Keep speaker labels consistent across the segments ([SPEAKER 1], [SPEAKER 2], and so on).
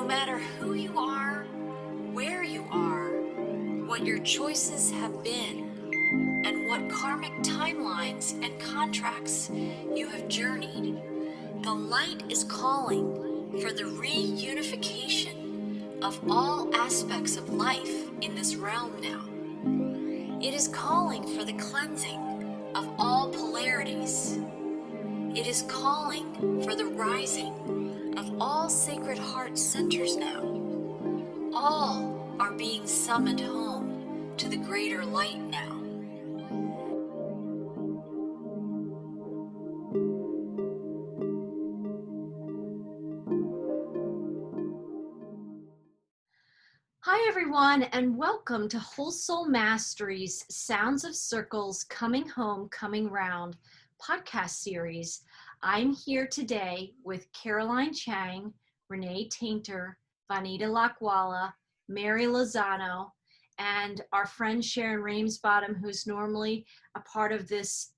[SPEAKER 1] matter who you are, where you are, what your choices have been, and what karmic timelines and contracts you have journeyed, the light is calling for the reunification of all aspects of life in this realm now. It is calling for the cleansing of all polarities. It is calling for the rising of all sacred heart centers now. All are being summoned home to the greater light now.
[SPEAKER 2] Hi, everyone, and welcome to Whole Soul Mastery's Sounds of Circles Coming Home, Coming Round podcast series. I'm here today with Caroline Chang, Renee Tainter, Vanita Lakwala, Mary Lozano, and our friend Sharon Ramesbottom, who's normally a part of this,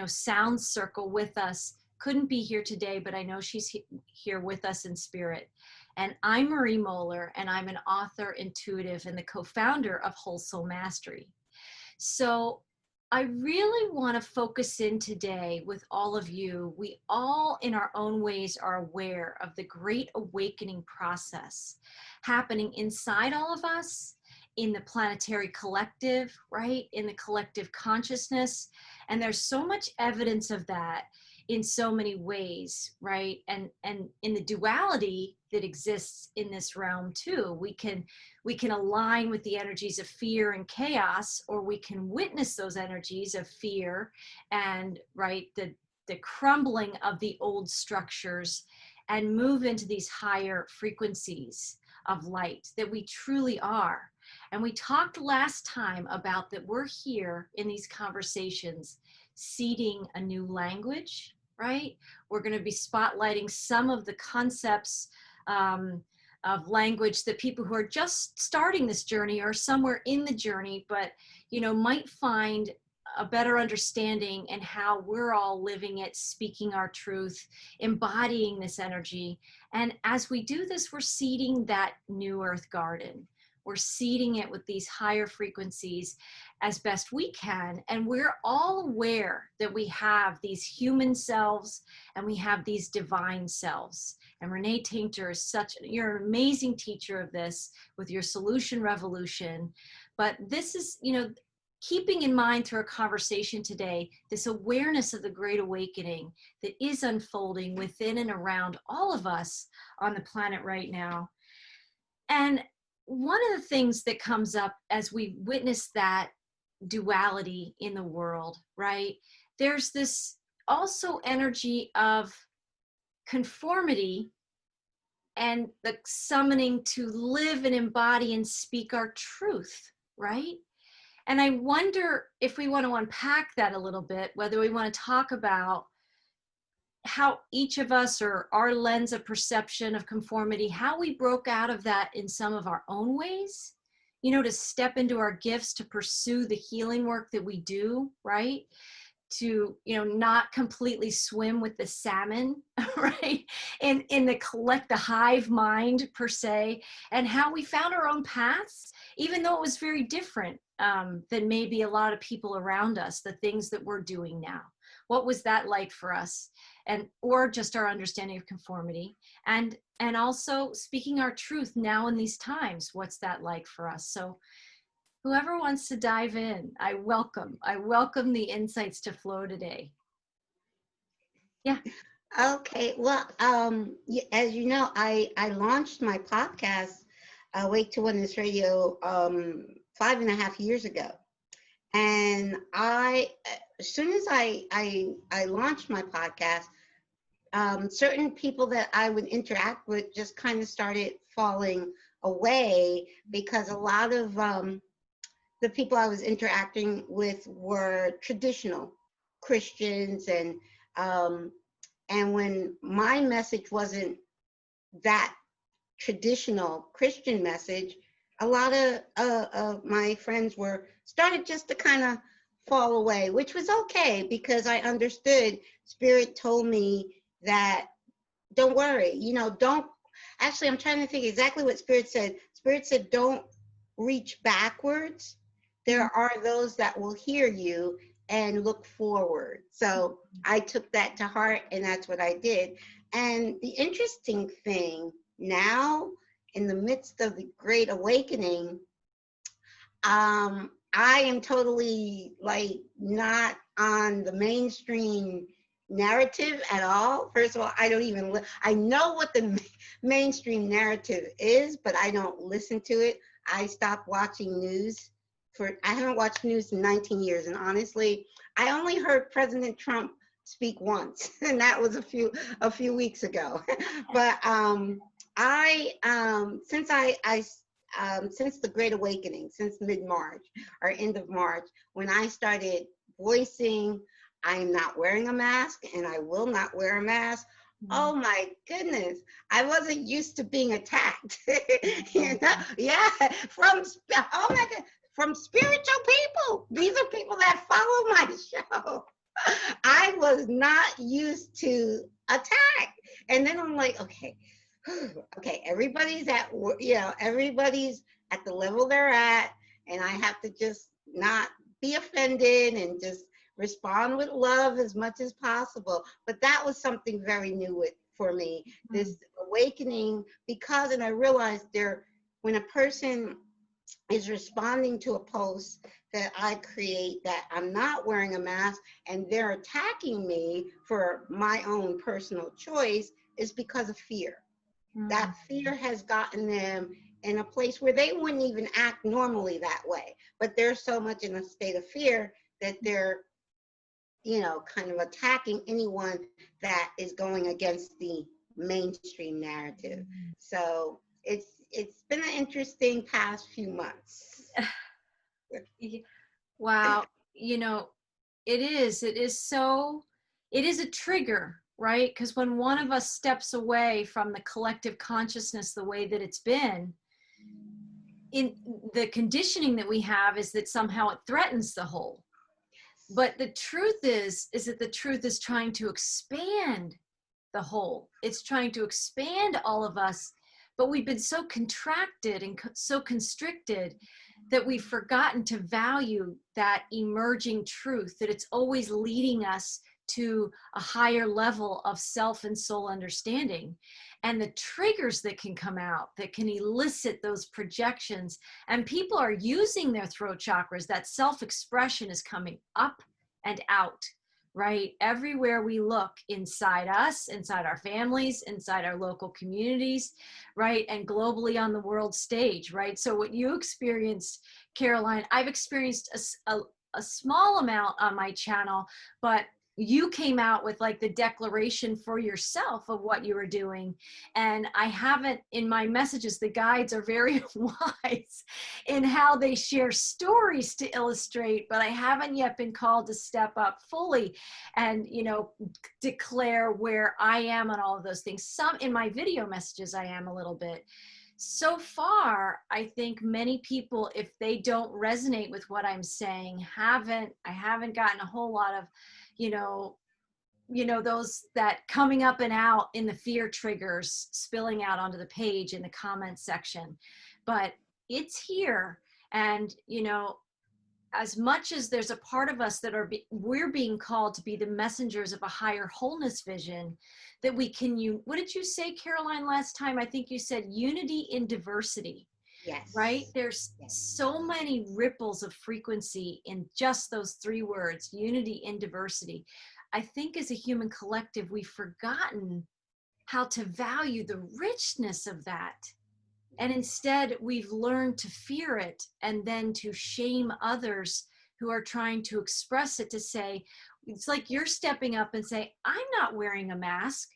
[SPEAKER 2] sound circle with us. Couldn't be here today, but I know she's here with us in spirit. And I'm Marie Moeller, and I'm an author, intuitive, and the co-founder of Whole Soul Mastery. So I really want to focus in today with all of you. We all, in our own ways, are aware of the great awakening process happening inside all of us, in the planetary collective, right? In the collective consciousness. And there's so much evidence of that in so many ways, right? And in the duality that exists in this realm too. We can align with the energies of fear and chaos, or we can witness those energies of fear and, right, the crumbling of the old structures and move into these higher frequencies of light that we truly are. And we talked last time about that we're here in these conversations seeding a new language, right? We're going to be spotlighting some of the concepts of language that people who are just starting this journey or somewhere in the journey, but might find a better understanding in how we're all living it, speaking our truth, embodying this energy. And as we do this, we're seeding that new earth garden. We're seeding it with these higher frequencies as best we can. And we're all aware that we have these human selves and we have these divine selves. And Renee Tainter is you're an amazing teacher of this with your solution revolution. But this is, keeping in mind through our conversation today, this awareness of the Great Awakening that is unfolding within and around all of us on the planet right now. And one of the things that comes up as we witness that duality in the world, right? There's this also energy of conformity and the summoning to live and embody and speak our truth, right? And I wonder if we want to unpack that a little bit, whether we want to talk about how each of us, or our lens of perception of conformity, how we broke out of that in some of our own ways, to step into our gifts, to pursue the healing work that we do, right? To, not completely swim with the salmon, right? In the hive mind per se, and how we found our own paths, even though it was very different than maybe a lot of people around us, the things that we're doing now. What was that like for us? Or just our understanding of conformity, and also speaking our truth now in these times. What's that like for us? So whoever wants to dive in, I welcome the insights to flow today. Yeah.
[SPEAKER 3] Okay. Well, as you know, I launched my podcast, Wake to Oneness Radio, 5.5 years ago. And as soon as I launched my podcast, certain people that I would interact with just kind of started falling away, because a lot of the people I was interacting with were traditional Christians, and when my message wasn't that traditional Christian message, a lot of my friends started just to kind of fall away, which was okay, because I understood Spirit told me that don't worry, Actually, I'm trying to think exactly what Spirit said. Spirit said, don't reach backwards. There are those that will hear you and look forward. So I took that to heart, and that's what I did. And the interesting thing now, in the midst of the Great Awakening, I am totally like not on the mainstream narrative at all. First of all, I don't even I know what the mainstream narrative is, but I don't listen to it. I stopped watching news I haven't watched news in 19 years, and honestly, I only heard President Trump speak once, and that was a few weeks ago. But since since the Great Awakening, since mid-March or end of March, when I started voicing, I am not wearing a mask and I will not wear a mask. Oh my goodness, I wasn't used to being attacked. You know? Yeah, oh my God, from spiritual people. These are people that follow my show. I was not used to attack. And then I'm like, okay, okay, everybody's at the level they're at, and I have to just not be offended and just respond with love as much as possible. But that was something very new for me, this awakening, and I realized when a person is responding to a post that I create that I'm not wearing a mask and they're attacking me for my own personal choice, is because of fear. That fear has gotten them in a place where they wouldn't even act normally that way. But they're so much in a state of fear that they're, kind of attacking anyone that is going against the mainstream narrative. So it's been an interesting past few months.
[SPEAKER 2] Wow. It is a trigger, right? Because when one of us steps away from the collective consciousness the way that it's been, in the conditioning that we have is that somehow it threatens the whole. But the truth is that the truth is trying to expand the whole. It's trying to expand all of us, but we've been so contracted and so constricted that we've forgotten to value that emerging truth, that it's always leading us to a higher level of self and soul understanding. And the triggers that can come out, that can elicit those projections, and people are using their throat chakras, that self-expression is coming up and out, right? Everywhere we look, inside us, inside our families, inside our local communities, right? And globally on the world stage, right? So what you experienced, Caroline, I've experienced a small amount on my channel, but you came out with like the declaration for yourself of what you were doing. And I haven't, in my messages, the guides are very wise in how they share stories to illustrate, but I haven't yet been called to step up fully and, declare where I am on all of those things. Some in my video messages, I am a little bit. So far, I think many people, if they don't resonate with what I'm saying, I haven't gotten a whole lot of, those that coming up and out in the fear triggers spilling out onto the page in the comment section. But it's here. And, as much as there's a part of us that we're being called to be the messengers of a higher wholeness vision, that we can, what did you say, Caroline, last time? I think you said unity in diversity.
[SPEAKER 3] Yes.
[SPEAKER 2] Right? There's so many ripples of frequency in just those three words, unity in diversity. I think as a human collective, we've forgotten how to value the richness of that. And instead, we've learned to fear it and then to shame others who are trying to express it, to say, it's like you're stepping up and say, I'm not wearing a mask.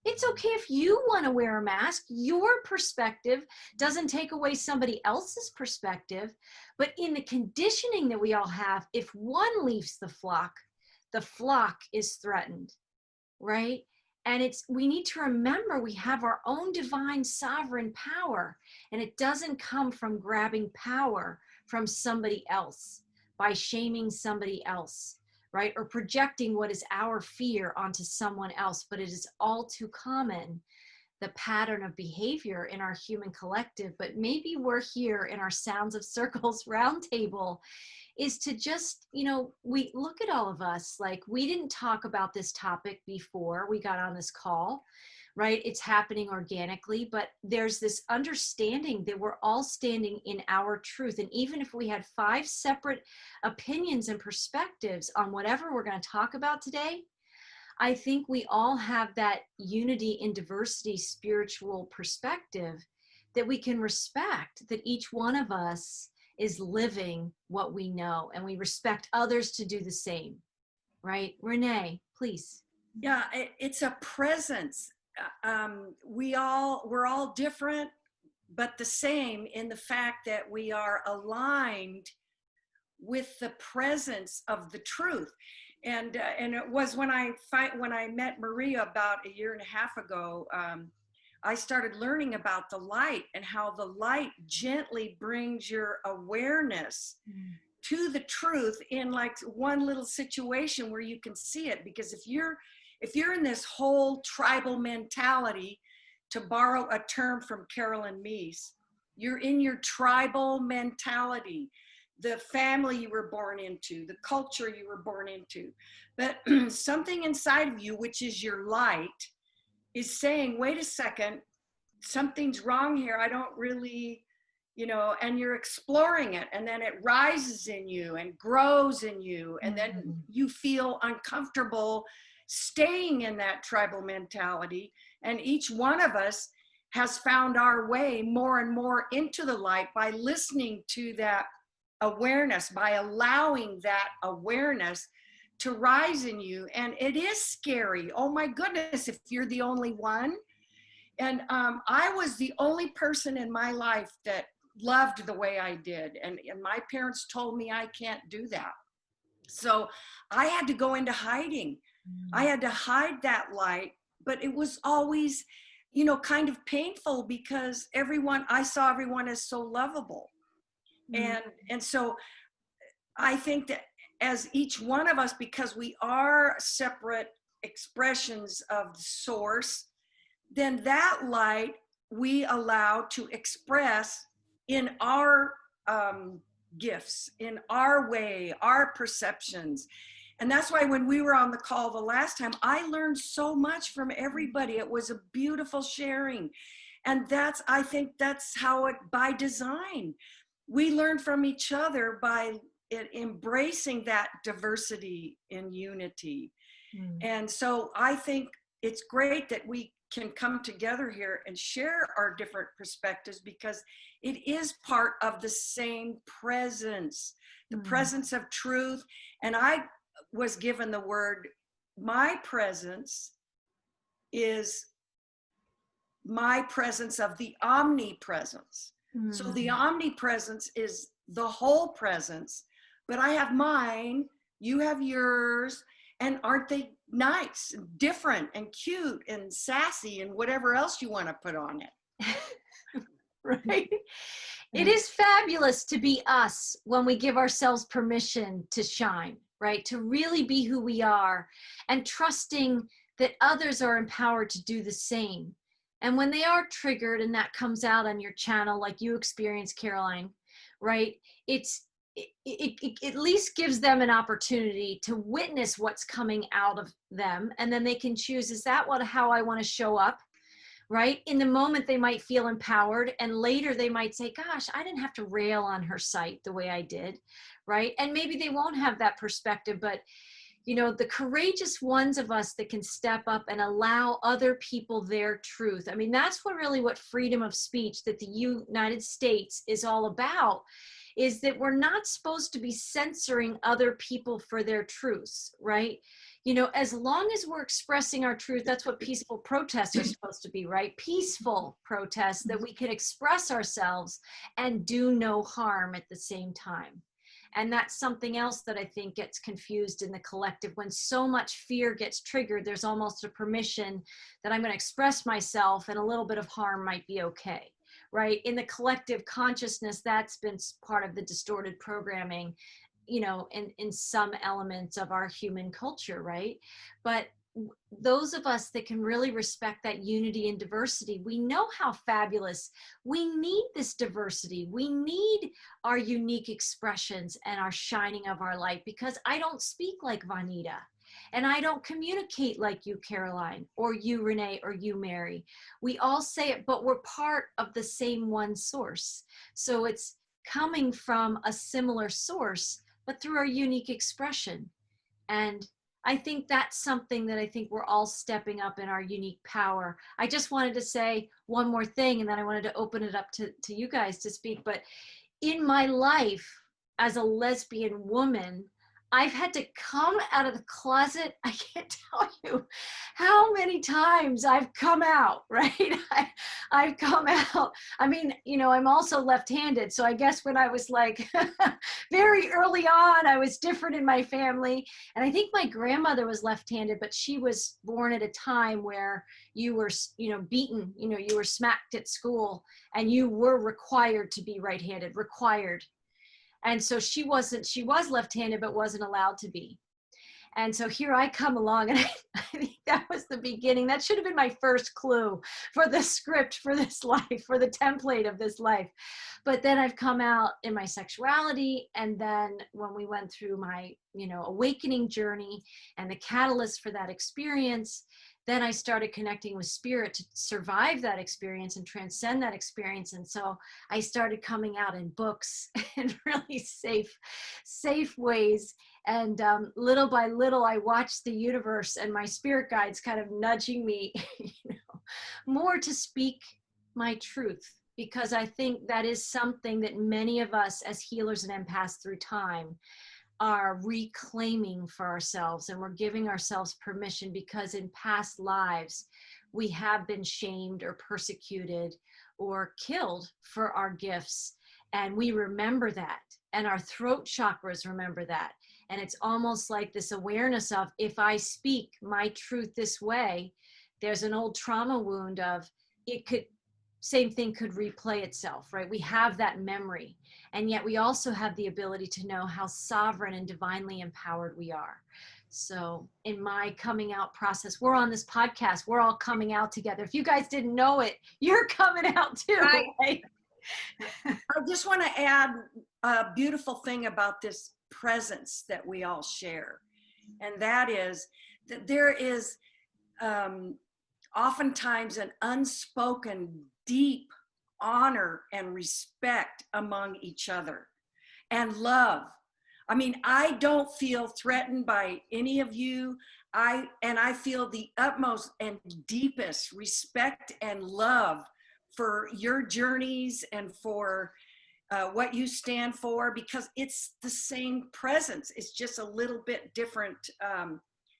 [SPEAKER 2] It's okay if you want to wear a mask. Your perspective doesn't take away somebody else's perspective. But in the conditioning that we all have, if one leaves the flock is threatened, right? And we need to remember we have our own divine sovereign power, and it doesn't come from grabbing power from somebody else by shaming somebody else, right? Or projecting what is our fear onto someone else. But it is all too common the pattern of behavior in our human collective, but maybe we're here in our Sounds of Circles roundtable is to just, we look at all of us like we didn't talk about this topic before we got on this call, right? It's happening organically, but there's this understanding that we're all standing in our truth. And even if we had 5 separate opinions and perspectives on whatever we're going to talk about today, I think we all have that unity in diversity spiritual perspective that we can respect, that each one of us is living what we know, and we respect others to do the same, right? Renee, please.
[SPEAKER 4] Yeah, it's a presence. We're all different, but the same in the fact that we are aligned with the presence of the truth. And it was when I met Maria about a year and a half ago, I started learning about the light and how the light gently brings your awareness to the truth in like one little situation where you can see it. Because if you're in this whole tribal mentality, to borrow a term from Carolyn Meese, you're in your tribal mentality, the family you were born into, the culture you were born into. But something inside of you, which is your light, is saying, wait a second, something's wrong here. I don't really, and you're exploring it. And then it rises in you and grows in you. And then you feel uncomfortable staying in that tribal mentality. And each one of us has found our way more and more into the light by listening to that awareness, by allowing that awareness to rise in you. And it is scary. Oh my goodness, if you're the only one. And I was the only person in my life that loved the way I did. And my parents told me I can't do that. So I had to go into hiding. I had to hide that light, but it was always, kind of painful because I saw everyone as so lovable. And so I think that as each one of us, because we are separate expressions of the source, then that light we allow to express in our gifts, in our way, our perceptions. And that's why when we were on the call the last time, I learned so much from everybody. It was a beautiful sharing. And I think that's how it, by design, we learn from each other by embracing that diversity in unity. And so I think it's great that we can come together here and share our different perspectives, because it is part of the same presence, the presence of truth. And I was given the word, my presence is my presence of the omnipresence. So the omnipresence is the whole presence, but I have mine, you have yours, and aren't they nice and different and cute and sassy and whatever else you want to put on it?
[SPEAKER 2] Right? It is fabulous to be us when we give ourselves permission to shine, right? To really be who we are, and trusting that others are empowered to do the same. And when they are triggered and that comes out on your channel, like you experienced, Caroline, right? It at least gives them an opportunity to witness what's coming out of them. And then they can choose, is that how I want to show up? Right? In the moment, they might feel empowered, and later they might say, gosh, I didn't have to rail on her site the way I did. Right? And maybe they won't have that perspective, but the courageous ones of us that can step up and allow other people their truth. I mean, that's what freedom of speech that the United States is all about, is that we're not supposed to be censoring other people for their truths, right? As long as we're expressing our truth, that's what peaceful protests are supposed to be, right? Peaceful protests, that we can express ourselves and do no harm at the same time. And that's something else that I think gets confused in the collective. When so much fear gets triggered, there's almost a permission that I'm going to express myself and a little bit of harm might be okay, right? In the collective consciousness, that's been part of the distorted programming, in some elements of our human culture, right? But those of us that can really respect that unity and diversity, we know how fabulous we need this diversity. We need our unique expressions and our shining of our light, because I don't speak like Vanita, and I don't communicate like you, Caroline, or you, Renee, or you, Mary. We all say it, but we're part of the same one source. So it's coming from a similar source, but through our unique expression. And I think that's something that I think we're all stepping up in our unique power. I just wanted to say one more thing, and then I wanted to open it up to you guys to speak. But in my life as a lesbian woman, I've had to come out of the closet. I can't tell you how many times I've come out, right? I've come out. I mean, I'm also left-handed. So I guess when I was like very early on, I was different in my family. And I think my grandmother was left-handed, but she was born at a time where you were, beaten, you were smacked at school, and you were required to be right-handed, required. And so she was left-handed, but wasn't allowed to be. And so here I come along, and I think that was the beginning. That should have been my first clue for the script for this life, for the template of this life. But then I've come out in my sexuality. And then when we went through my, awakening journey and the catalyst for that experience, then I started connecting with spirit to survive that experience and transcend that experience. And so I started coming out in books in really safe ways. And little by little, I watched the universe and my spirit guides kind of nudging me, more to speak my truth, because I think that is something that many of us as healers and empaths through time are reclaiming for ourselves, and we're giving ourselves permission, because in past lives we have been shamed or persecuted or killed for our gifts, and we remember that, and our throat chakras remember that. And it's almost like this awareness of, if I speak my truth this way, there's an old trauma wound of same thing could replay itself, right? We have that memory. And yet we also have the ability to know how sovereign and divinely empowered we are. So in my coming out process, we're on this podcast, we're all coming out together. If you guys didn't know it, you're coming out too, right?
[SPEAKER 4] I just want to add a beautiful thing about this presence that we all share. And that is that there is oftentimes an unspoken, deep honor and respect among each other, and love. I mean, I don't feel threatened by any of you. I feel the utmost and deepest respect and love for your journeys and for what you stand for, because it's the same presence. It's just a little bit different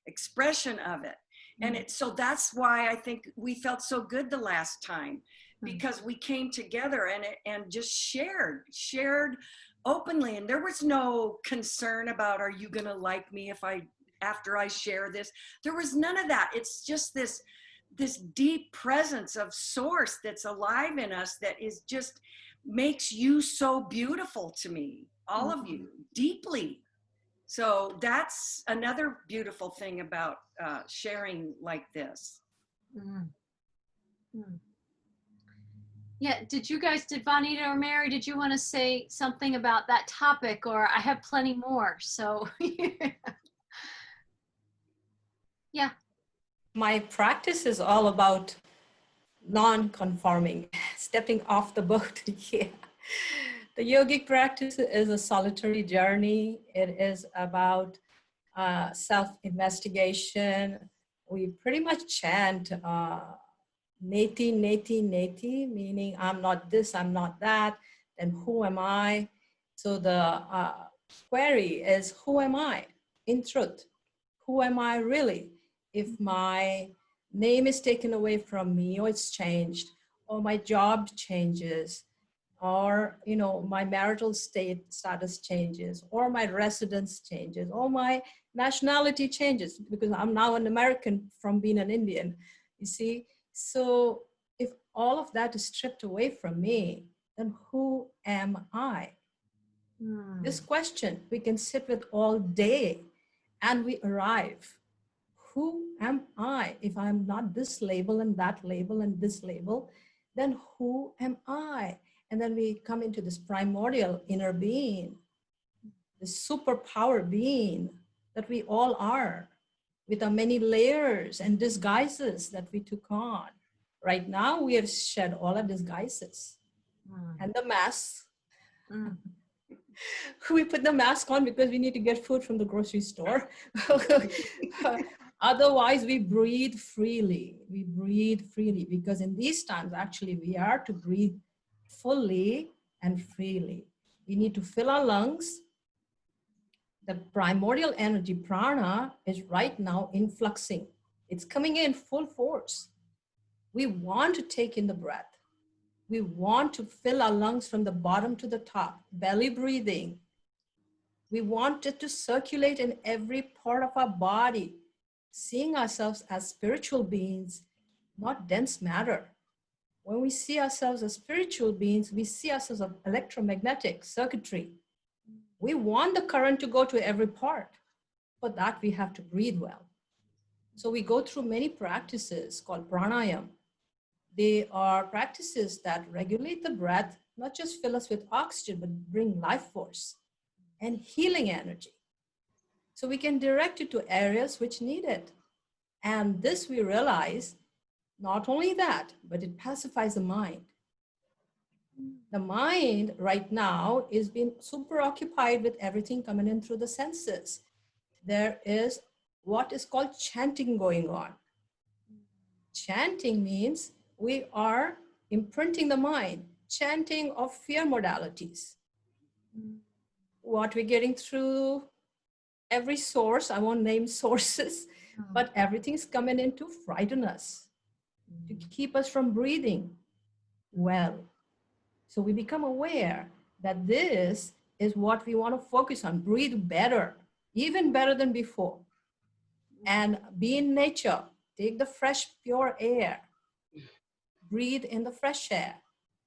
[SPEAKER 4] expression of it. And so that's why I think we felt so good the last time, because we came together and just shared openly. And there was no concern about, are you going to like me after I share this? There was none of that. It's just this deep presence of source that's alive in us, that is just makes you so beautiful to me, all of you, deeply. So that's another beautiful thing about sharing like this.
[SPEAKER 2] Yeah, did Vanita or Mary, did you want to say something about that topic? Or I have plenty more, so. Yeah.
[SPEAKER 5] My practice is all about non-conforming, stepping off the boat. Yeah. The yogic practice is a solitary journey. It is about self-investigation. We pretty much chant neti, neti, neti, meaning I'm not this, I'm not that, then who am I? So the query is, who am I in truth? Who am I really? If my name is taken away from me, or it's changed, or my job changes, or my marital status changes, or my residence changes, or my nationality changes, because I'm now an American from being an Indian, you see. So if all of that is stripped away from me, then who am I? This question we can sit with all day, and we arrive. who am I? If I'm not this label and that label and this label, then who am I? And then we come into this primordial inner being, this superpower being that we all are, with our many layers and disguises that we took on. Right now, we have shed all our disguises and the masks.
[SPEAKER 2] Mm.
[SPEAKER 5] We put the mask on because we need to get food from the grocery store. Otherwise, we breathe freely. We breathe freely because in these times, actually, we are to breathe fully and freely. We need to fill our lungs. The primordial energy, prana, is right now influxing. It's coming in full force. We want to take in the breath. We want to fill our lungs from the bottom to the top, belly breathing. We want it to circulate in every part of our body, seeing ourselves as spiritual beings, not dense matter. When we see ourselves as spiritual beings, we see ourselves as electromagnetic circuitry. We want the current to go to every part. For that, we have to breathe well. So we go through many practices called pranayam. They are practices that regulate the breath, not just fill us with oxygen, but bring life force and healing energy. So we can direct it to areas which need it. And this we realize, not only that, but it pacifies the mind. The mind right now is being super occupied with everything coming in through the senses. There is what is called chanting going on. Chanting means we are imprinting the mind, chanting of fear modalities. What we're getting through every source, I won't name sources, but everything's coming in to frighten us, to keep us from breathing well. So we become aware that this is what we want to focus on, breathe better, even better than before. And be in nature, take the fresh, pure air, breathe in the fresh air,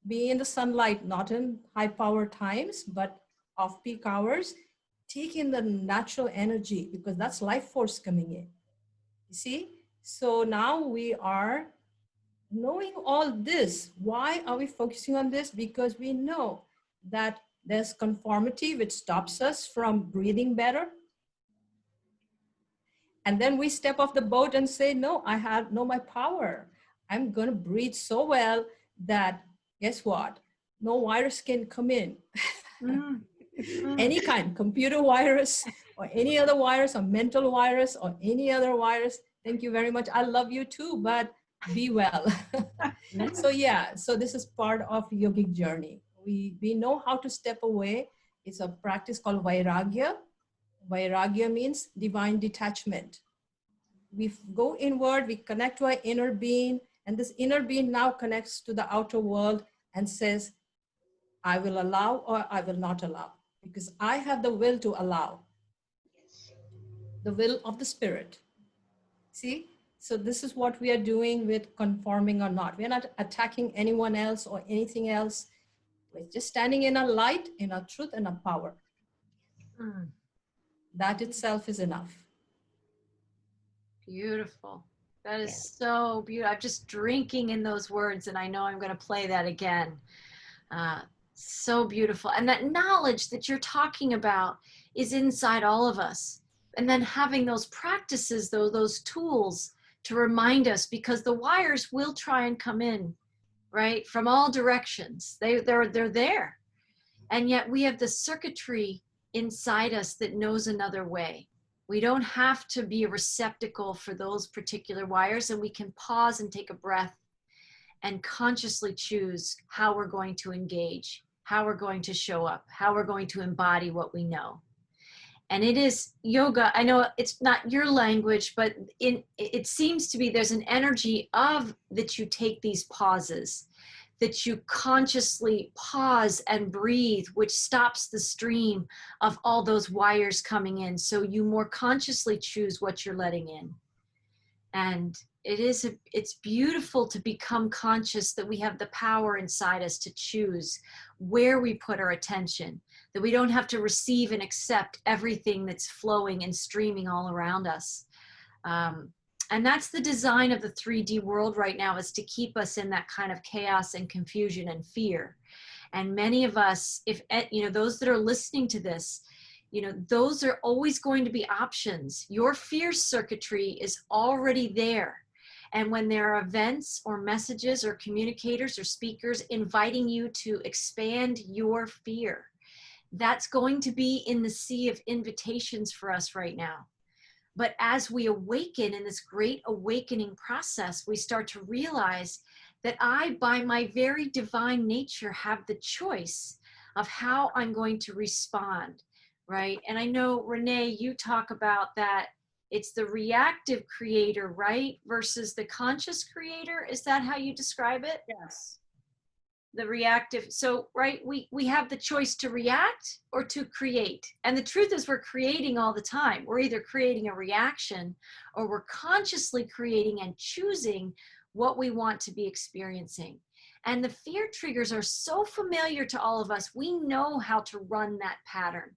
[SPEAKER 5] be in the sunlight, not in high power times, but off peak hours, take in the natural energy because that's life force coming in. You see? So now we are knowing all this. Why are we focusing on this? Because we know that there's conformity which stops us from breathing better. And then we step off the boat and say, no, I know my power. I'm going to breathe so well that, guess what? No virus can come in. Any kind, computer virus or any other virus or mental virus or any other virus. Thank you very much. I love you too, but be well. So yeah, so this is part of yogic journey. We know how to step away. It's a practice called vairagya. Vairagya means divine detachment. We go inward, we connect to our inner being, and this inner being now connects to the outer world and says, I will allow or I will not allow, because I have the will to allow, the will of the spirit. See? So this is what we are doing with conforming or not. We're not attacking anyone else or anything else. We're just standing in our light, in our truth and our power. That itself is enough.
[SPEAKER 2] Beautiful. That is so beautiful. I'm just drinking in those words, and I know I'm going to play that again. So beautiful. And that knowledge that you're talking about is inside all of us. And then having those practices, those tools to remind us, because the wires will try and come in, right, from all directions. They're there. And yet we have the circuitry inside us that knows another way. We don't have to be a receptacle for those particular wires, and we can pause and take a breath and consciously choose how we're going to engage, how we're going to show up, how we're going to embody what we know. And it is yoga. I know it's not your language, but it seems to be there's an energy of that you take these pauses, that you consciously pause and breathe, which stops the stream of all those wires coming in. So you more consciously choose what you're letting in. And it's beautiful to become conscious that we have the power inside us to choose where we put our attention, that we don't have to receive and accept everything that's flowing and streaming all around us. And that's the design of the 3D world right now, is to keep us in that kind of chaos and confusion and fear. And many of us, if you know, those that are listening to this, you know, those are always going to be options. Your fear circuitry is already there. And when there are events or messages or communicators or speakers inviting you to expand your fear, that's going to be in the sea of invitations for us right now. But as we awaken in this great awakening process, we start to realize that I, by my very divine nature, have the choice of how I'm going to respond, right? And I know, Renee, you talk about that it's the reactive creator, right? Versus the conscious creator. Is that how you describe it?
[SPEAKER 4] Yes.
[SPEAKER 2] The reactive. So, right, we have the choice to react or to create. And the truth is, we're creating all the time. We're either creating a reaction or we're consciously creating and choosing what we want to be experiencing. And the fear triggers are so familiar to all of us. We know how to run that pattern.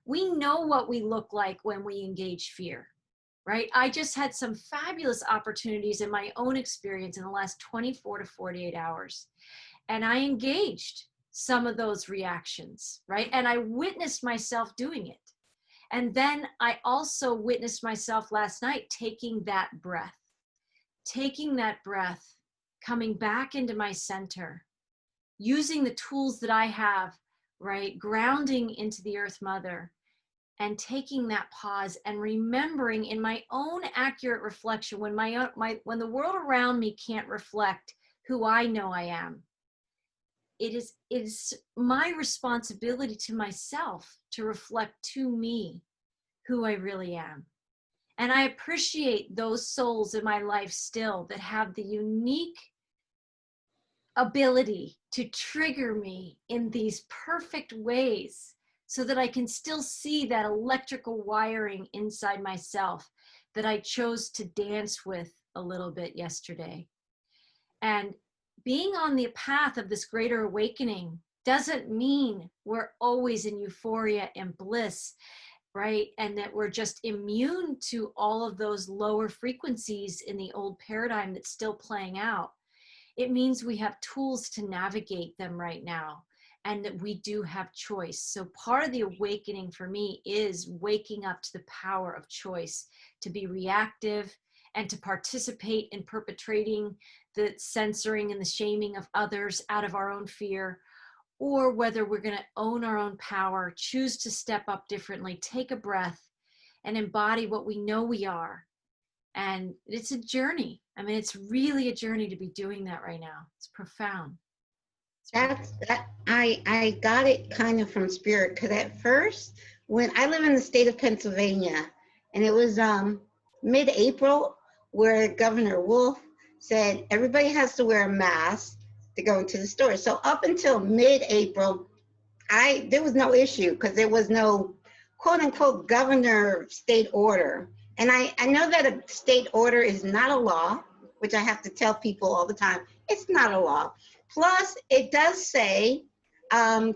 [SPEAKER 2] We know what we look like when we engage fear, right? I just had some fabulous opportunities in my own experience in the last 24 to 48 hours. And I engaged some of those reactions, right? And I witnessed myself doing it. And then I also witnessed myself last night taking that breath, coming back into my center, using the tools that I have, right? Grounding into the Earth Mother and taking that pause and remembering in my own accurate reflection when when the world around me can't reflect who I know I am. It is my responsibility to myself to reflect to me who I really am. And I appreciate those souls in my life still that have the unique ability to trigger me in these perfect ways so that I can still see that electrical wiring inside myself that I chose to dance with a little bit yesterday. And being on the path of this greater awakening doesn't mean we're always in euphoria and bliss, right? And that we're just immune to all of those lower frequencies in the old paradigm that's still playing out. It means we have tools to navigate them right now, and that we do have choice. So part of the awakening for me is waking up to the power of choice, to be reactive and to participate in perpetrating the censoring and the shaming of others out of our own fear, or whether we're going to own our own power, choose to step up differently, take a breath, and embody what we know we are. And it's a journey. I mean, it's really a journey to be doing that right now. It's profound.
[SPEAKER 3] I got it kind of from spirit, because at first, when I live in the state of Pennsylvania, and it was mid-April, where Governor Wolf said everybody has to wear a mask to go into the store. So up until mid-April, there was no issue, because there was no quote unquote governor state order. And I know that a state order is not a law, which I have to tell people all the time. It's not a law. Plus, it does say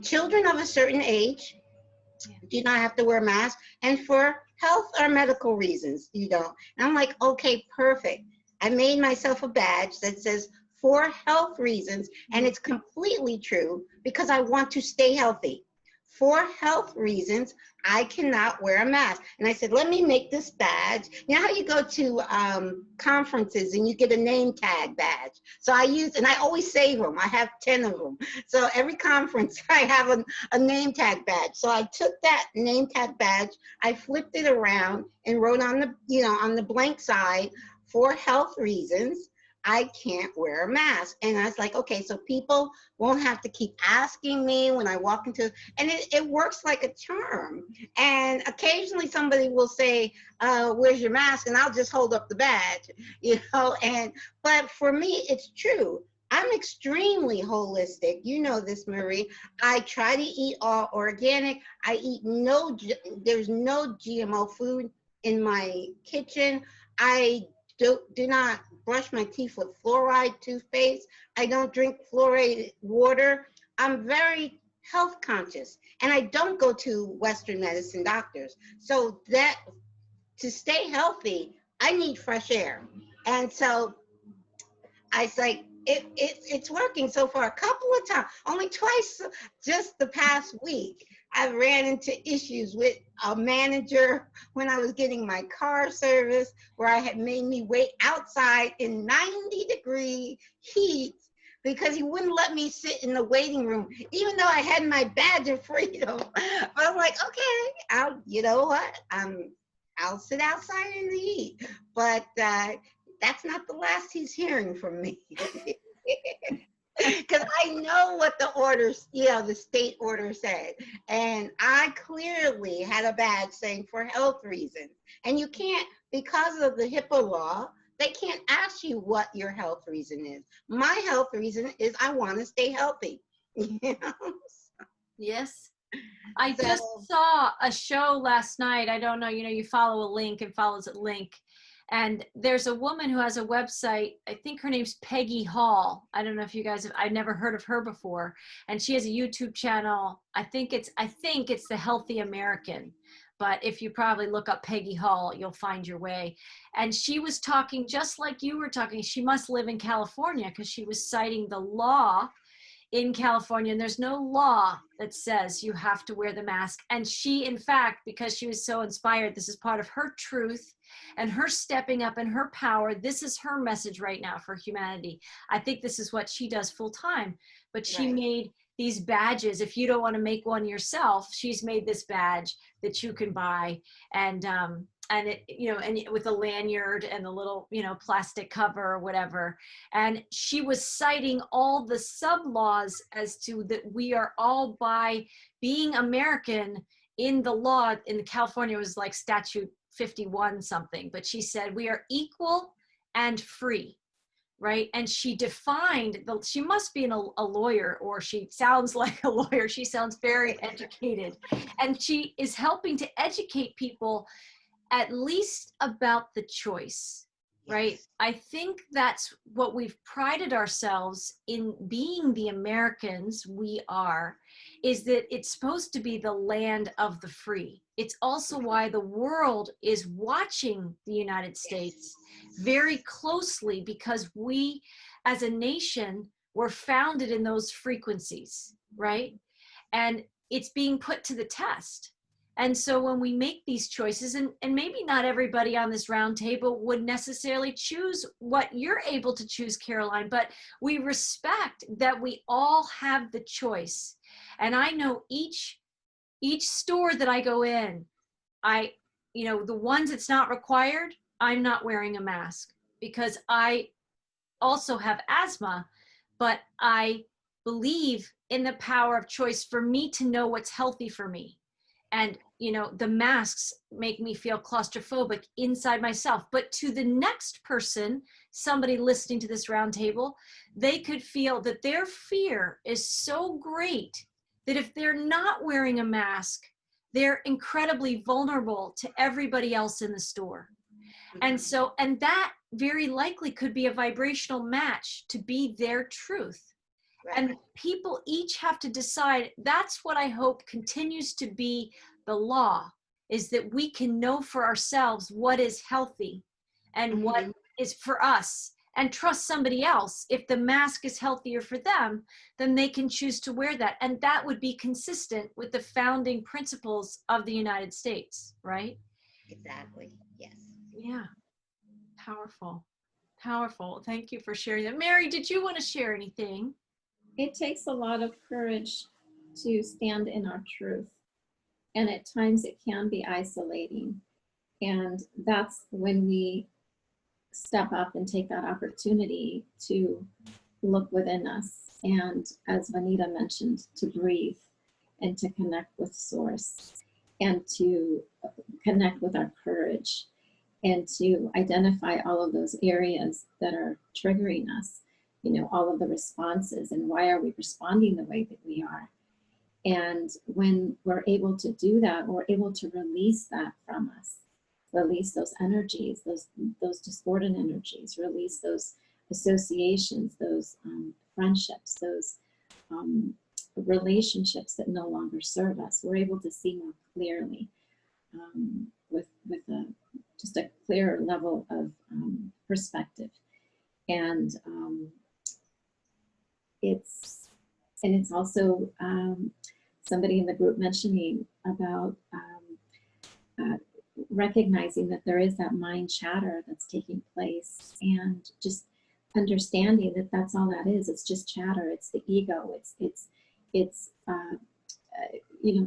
[SPEAKER 3] children of a certain age do not have to wear masks, and for health or medical reasons, you don't. And I'm like, okay, perfect. I made myself a badge that says for health reasons, and it's completely true, because I want to stay healthy. For health reasons, I cannot wear a mask. And I said, let me make this badge. You know how you go to conferences and you get a name tag badge? So I use, and I always save them. I have 10 of them. So every conference I have a name tag badge. So I took that name tag badge, I flipped it around and wrote on the, on the blank side, for health reasons, I can't wear a mask. And I was like, okay, so people won't have to keep asking me when I walk into, and it works like a charm. And occasionally somebody will say, where's your mask? And I'll just hold up the badge, but for me, it's true. I'm extremely holistic. You know this, Marie. I try to eat all organic. I eat there's no GMO food in my kitchen. I do not brush my teeth with fluoride toothpaste. I don't drink fluoridated water. I'm very health conscious, and I don't go to Western medicine doctors. So that to stay healthy, I need fresh air. And so I was like, it's working so far. A couple of times, only twice, just the past week, I ran into issues with a manager when I was getting my car service, where I had made me wait outside in 90-degree heat because he wouldn't let me sit in the waiting room, even though I had my badge of freedom. But I'm like, okay, you know what? I'll sit outside in the heat. But that's not the last he's hearing from me. Because I know what the orders, the state order said. And I clearly had a badge saying for health reasons. And you can't, because of the HIPAA law, they can't ask you what your health reason is. My health reason is I want to stay healthy.
[SPEAKER 2] Yes. I
[SPEAKER 3] So,
[SPEAKER 2] just saw a show last night. I don't know, you follow a link and follows a link. And there's a woman who has a website. I think her name's Peggy Hall. I don't know if you guys have, I've never heard of her before. And she has a YouTube channel. I think it's The Healthy American. But if you probably look up Peggy Hall, you'll find your way. And she was talking just like you were talking. She must live in California because she was citing the law in California, and there's no law that says you have to wear the mask. And she, in fact, because she was so inspired, this is part of her truth and her stepping up in her power. This is her message right now for humanity. I think this is what she does full time, but she
[SPEAKER 3] right.
[SPEAKER 2] made these badges. If you don't want to make one yourself, she's made this badge that you can buy. And it, and with a lanyard and a little, plastic cover or whatever. And she was citing all the sub laws as to that we are all, by being American, in the law in California, it was like statute 51 something, but she said we are equal and free. Right. And she defined she must be a lawyer, or she sounds like a lawyer. She sounds very educated, and she is helping to educate people at least about the choice, right?
[SPEAKER 3] Yes.
[SPEAKER 2] I think that's what we've prided ourselves in, being the Americans we are, is that it's supposed to be the land of the free. It's also why the world is watching the United States very closely, because we as a nation were founded in those frequencies, right? And it's being put to the test. And so when we make these choices, and maybe not everybody on this round table would necessarily choose what you're able to choose, Caroline, but we respect that we all have the choice. And I know each store that I go in, the ones it's not required, I'm not wearing a mask because I also have asthma, but I believe in the power of choice for me to know what's healthy for me. And the masks make me feel claustrophobic inside myself, but to the next person, somebody listening to this round table, they could feel that their fear is so great that if they're not wearing a mask, they're incredibly vulnerable to everybody else in the store. And so, and that very likely could be a vibrational match to be their truth.
[SPEAKER 3] Right.
[SPEAKER 2] And people each have to decide. That's what I hope continues to be the law, is that we can know for ourselves what is healthy and what is for us, and trust somebody else. If the mask is healthier for them, then they can choose to wear that. And that would be consistent with the founding principles of the United States, right?
[SPEAKER 3] Exactly. Yes.
[SPEAKER 2] Yeah. Powerful. Powerful. Thank you for sharing that. Mary, did you want to share anything?
[SPEAKER 6] It takes a lot of courage to stand in our truth. And at times it can be isolating. And that's when we step up and take that opportunity to look within us. And as Vanita mentioned, to breathe and to connect with Source and to connect with our courage and to identify all of those areas that are triggering us, all of the responses, and why are we responding the way that we are. And when we're able to do that, we're able to release that from us, release those energies, those discordant energies, release those associations, those friendships, those relationships that no longer serve us. We're able to see more clearly with just a clearer level of perspective. And it's also somebody in the group mentioning about recognizing that there is that mind chatter that's taking place, and just understanding that that's all that is. It's just chatter. It's the ego. It's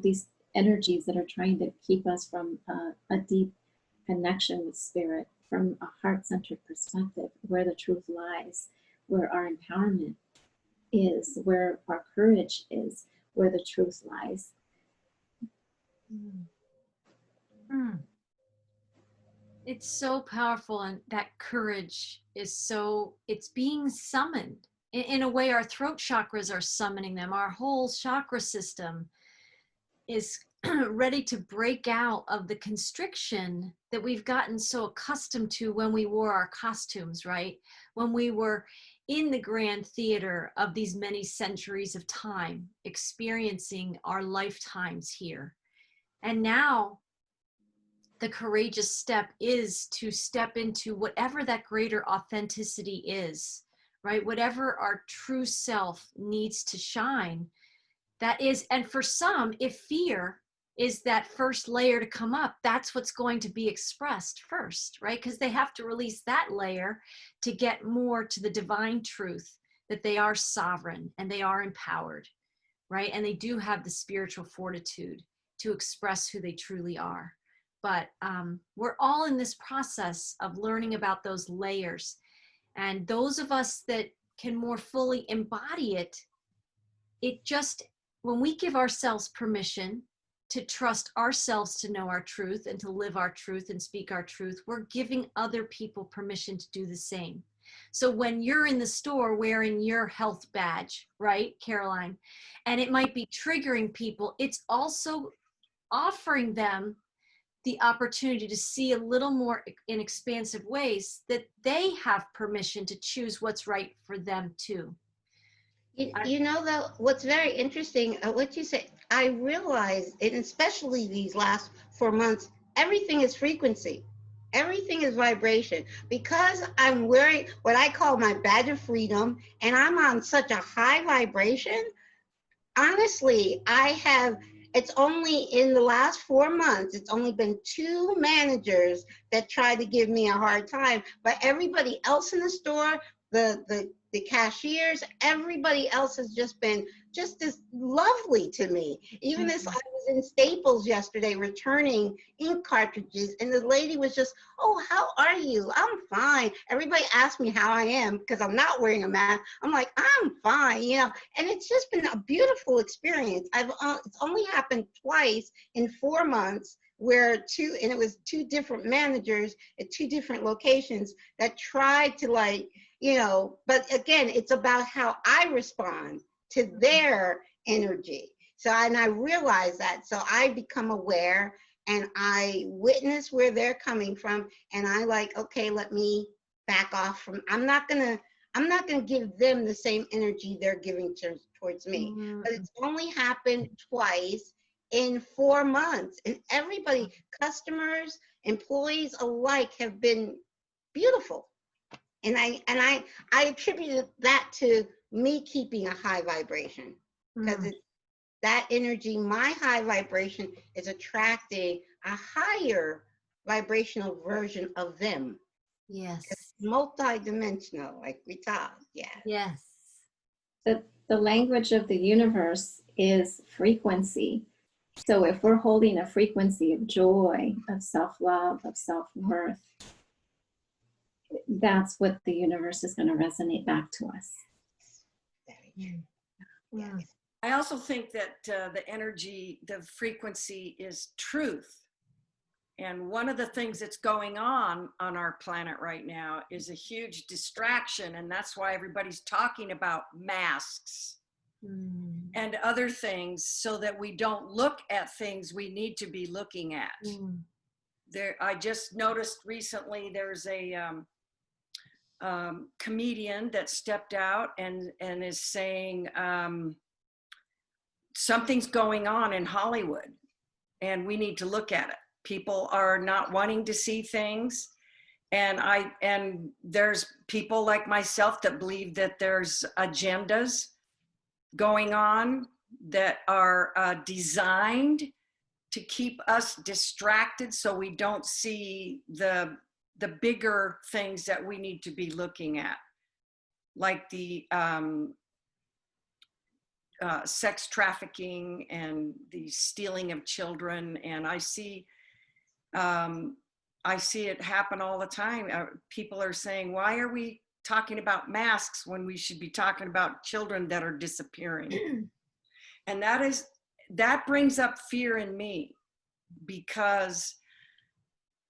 [SPEAKER 6] these energies that are trying to keep us from a deep connection with spirit, from a heart-centered perspective, where the truth lies, where our empowerment is, where our courage is, where the truth lies.
[SPEAKER 2] It's so powerful, and that courage is so, it's being summoned. In a way, our throat chakras are summoning them. Our whole chakra system is ready to break out of the constriction that we've gotten so accustomed to when we wore our costumes, right? When we were in the grand theater of these many centuries of time, experiencing our lifetimes here. And now the courageous step is to step into whatever that greater authenticity is, right? Whatever our true self needs to shine. That is, and for some, if fear is that first layer to come up, that's what's going to be expressed first, right? Because they have to release that layer to get more to the divine truth that they are sovereign and they are empowered, right? And they do have the spiritual fortitude to express who they truly are. But we're all in this process of learning about those layers. And those of us that can more fully embody it, it just, when we give ourselves permission to trust ourselves to know our truth and to live our truth and speak our truth, we're giving other people permission to do the same. So when you're in the store wearing your health badge, right, Caroline, and it might be triggering people, it's also offering them the opportunity to see a little more in expansive ways that they have permission to choose what's right for them too.
[SPEAKER 3] You know, though, what's very interesting, what you say, I realize, and especially these last 4 months, everything is frequency. Everything is vibration. Because I'm wearing what I call my badge of freedom, and I'm on such a high vibration, honestly, it's only in the last 4 months, it's only been 2 managers that tried to give me a hard time, but everybody else in the store, the cashiers, everybody else has just been just as lovely to me. Even as I was in Staples yesterday returning ink cartridges, and the lady was just, "Oh, how are you?" "I'm fine." Everybody asked me how I am because I'm not wearing a mask. I'm like, "I'm fine," you know. And it's just been a beautiful experience. It's only happened twice in 4 months, where and it was 2 different managers at 2 different locations that tried to, like, you know, but again, it's about how I respond to their energy. So, and I realize that, so I become aware and I witness where they're coming from, and I like, okay, let me back off from, I'm not gonna give them the same energy they're giving towards me. But it's only happened twice in 4 months, and everybody, customers, employees alike, have been beautiful. And I attributed that to me keeping a high vibration, because it's that energy, my high vibration is attracting a higher vibrational version of them.
[SPEAKER 2] Yes.
[SPEAKER 3] It's multidimensional, like we talked. Yeah.
[SPEAKER 2] Yes.
[SPEAKER 6] The language of the universe is frequency. So if we're holding a frequency of joy, of self-love, of self-worth, that's what the universe is going to resonate back to us.
[SPEAKER 3] Very true.
[SPEAKER 2] Yeah.
[SPEAKER 4] I also think that the energy, the frequency is truth. And one of the things that's going on our planet right now is a huge distraction. And that's why everybody's talking about masks and other things, so that we don't look at things we need to be looking at. I just noticed recently there's a comedian that stepped out and is saying something's going on in Hollywood and we need to look at it. People are not wanting to see things. And there's people like myself that believe that there's agendas going on that are designed to keep us distracted so we don't see the bigger things that we need to be looking at, like the sex trafficking and the stealing of children. And I see it happen all the time. People are saying, why are we talking about masks when we should be talking about children that are disappearing? And that brings up fear in me, because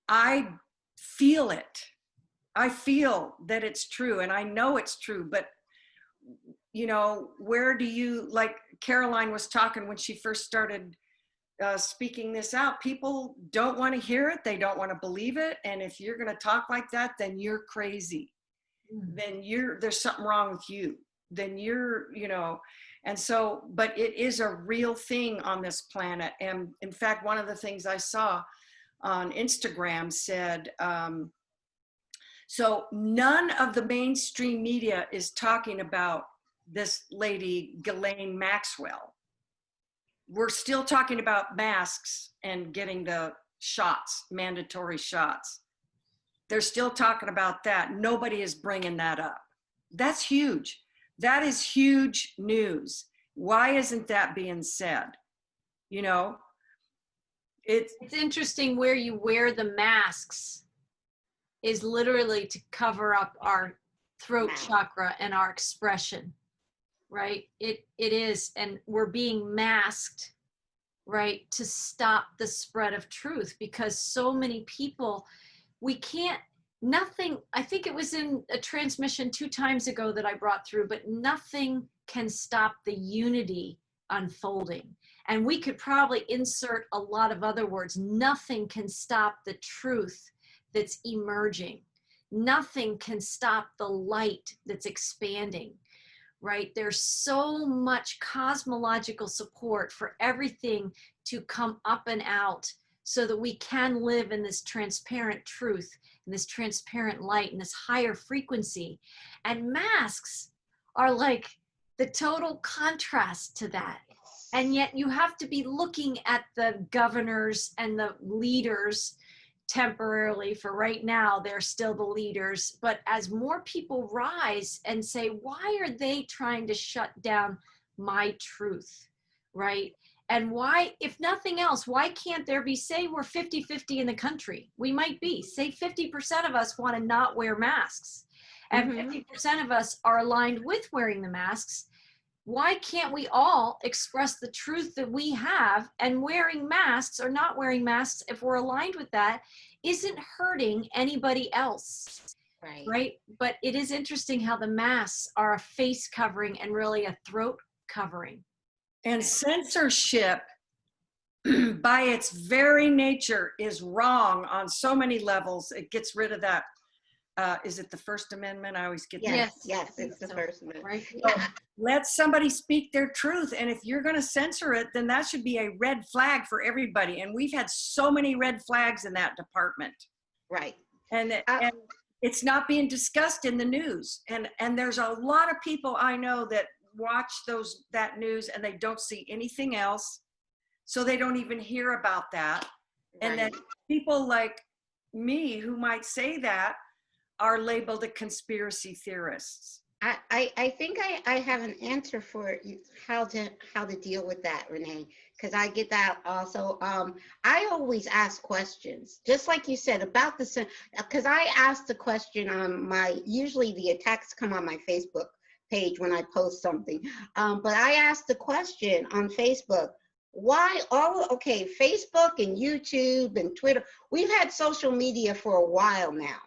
[SPEAKER 4] I feel it. I feel that it's true, and I know it's true, but you know, where do you, like Caroline was talking when she first started speaking this out, people don't want to hear it. They don't want to believe it. And if you're going to talk like that, then you're crazy. Then there's something wrong with you. Then you know, and so, but it is a real thing on this planet. And in fact, one of the things I saw on Instagram said, so none of the mainstream media is talking about this lady, Ghislaine Maxwell. We're still talking about masks and getting the shots, mandatory shots. They're still talking about that. Nobody is bringing that up. That's huge. That is huge news. Why isn't that being said? You know, it's
[SPEAKER 2] interesting where you wear the masks is literally to cover up our throat chakra and our expression, right? It is, and we're being masked, right, to stop the spread of truth, because so many people, we can't, nothing, I think it was in a transmission 2 times ago that I brought through, but nothing can stop the unity unfolding. And we could probably insert a lot of other words. Nothing can stop the truth that's emerging. Nothing can stop the light that's expanding, right? There's so much cosmological support for everything to come up and out so that we can live in this transparent truth, in this transparent light, in this higher frequency. And masks are like the total contrast to that. And yet you have to be looking at the governors and the leaders temporarily. For right now, they're still the leaders. But as more people rise and say, why are they trying to shut down my truth, right? And why, if nothing else, why can't there be, say we're 50-50 in the country. We might be, say 50% of us want to not wear masks. And 50% of us are aligned with wearing the masks. Why can't we all express the truth that we have, and wearing masks or not wearing masks, if we're aligned with that, isn't hurting anybody else, right? But it is interesting how the masks are a face covering and really a throat covering.
[SPEAKER 4] And censorship, by its very nature, is wrong on so many levels. It gets rid of that. Is it the First Amendment? I always get that.
[SPEAKER 3] Yes, it's the First Amendment.
[SPEAKER 2] Right?
[SPEAKER 4] So let somebody speak their truth. And if you're going to censor it, then that should be a red flag for everybody. And we've had so many red flags in that department.
[SPEAKER 3] Right.
[SPEAKER 4] And it's not being discussed in the news. And there's a lot of people I know that watch that news and they don't see anything else. So they don't even hear about that. And then people like me who might say that are labeled as conspiracy theorists.
[SPEAKER 3] I think I have an answer for you, how to deal with that, Renee, because I get that also. I always ask questions, just like you said about because I asked the question on usually the attacks come on my Facebook page when I post something, but I asked the question on Facebook, why Facebook and YouTube and Twitter, we've had social media for a while now,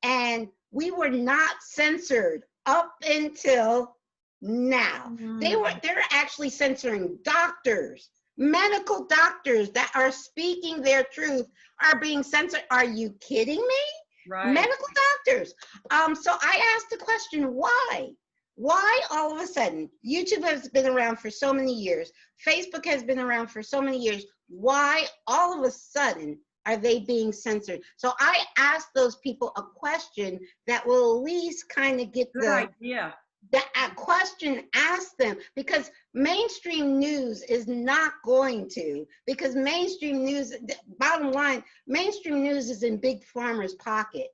[SPEAKER 3] and we were not censored up until now. They're actually censoring doctors, medical doctors that are speaking their truth are being censored. Are you kidding me?
[SPEAKER 4] Right.
[SPEAKER 3] Medical doctors. So I asked the question, why? Why all of a sudden? YouTube has been around for so many years. Facebook has been around for so many years. Why all of a sudden are they being censored? So I ask those people a question that will at least kind of get
[SPEAKER 4] Good idea.
[SPEAKER 3] that question asked them, because mainstream news is not going to, because mainstream news, bottom line, mainstream news is in Big Pharma's pocket.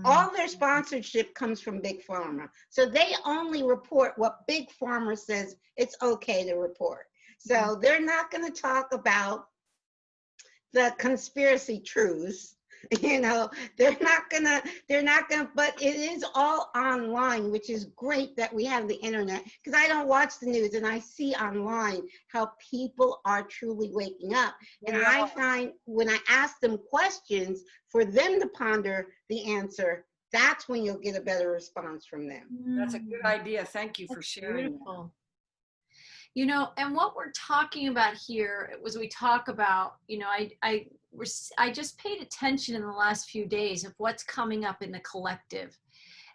[SPEAKER 3] All their sponsorship comes from Big Pharma. So they only report what Big Pharma says it's okay to report. So they're not going to talk about the conspiracy truths. You know, they're not gonna, but it is all online, which is great that we have the internet, because I don't watch the news and I see online how people are truly waking up. And I find when I ask them questions for them to ponder the answer, that's when you'll get a better response from them.
[SPEAKER 4] That's a good idea. Thank you for sharing.
[SPEAKER 2] Beautiful. You know, and what we're talking about here was, we talk about, you know, I just paid attention in the last few days of what's coming up in the collective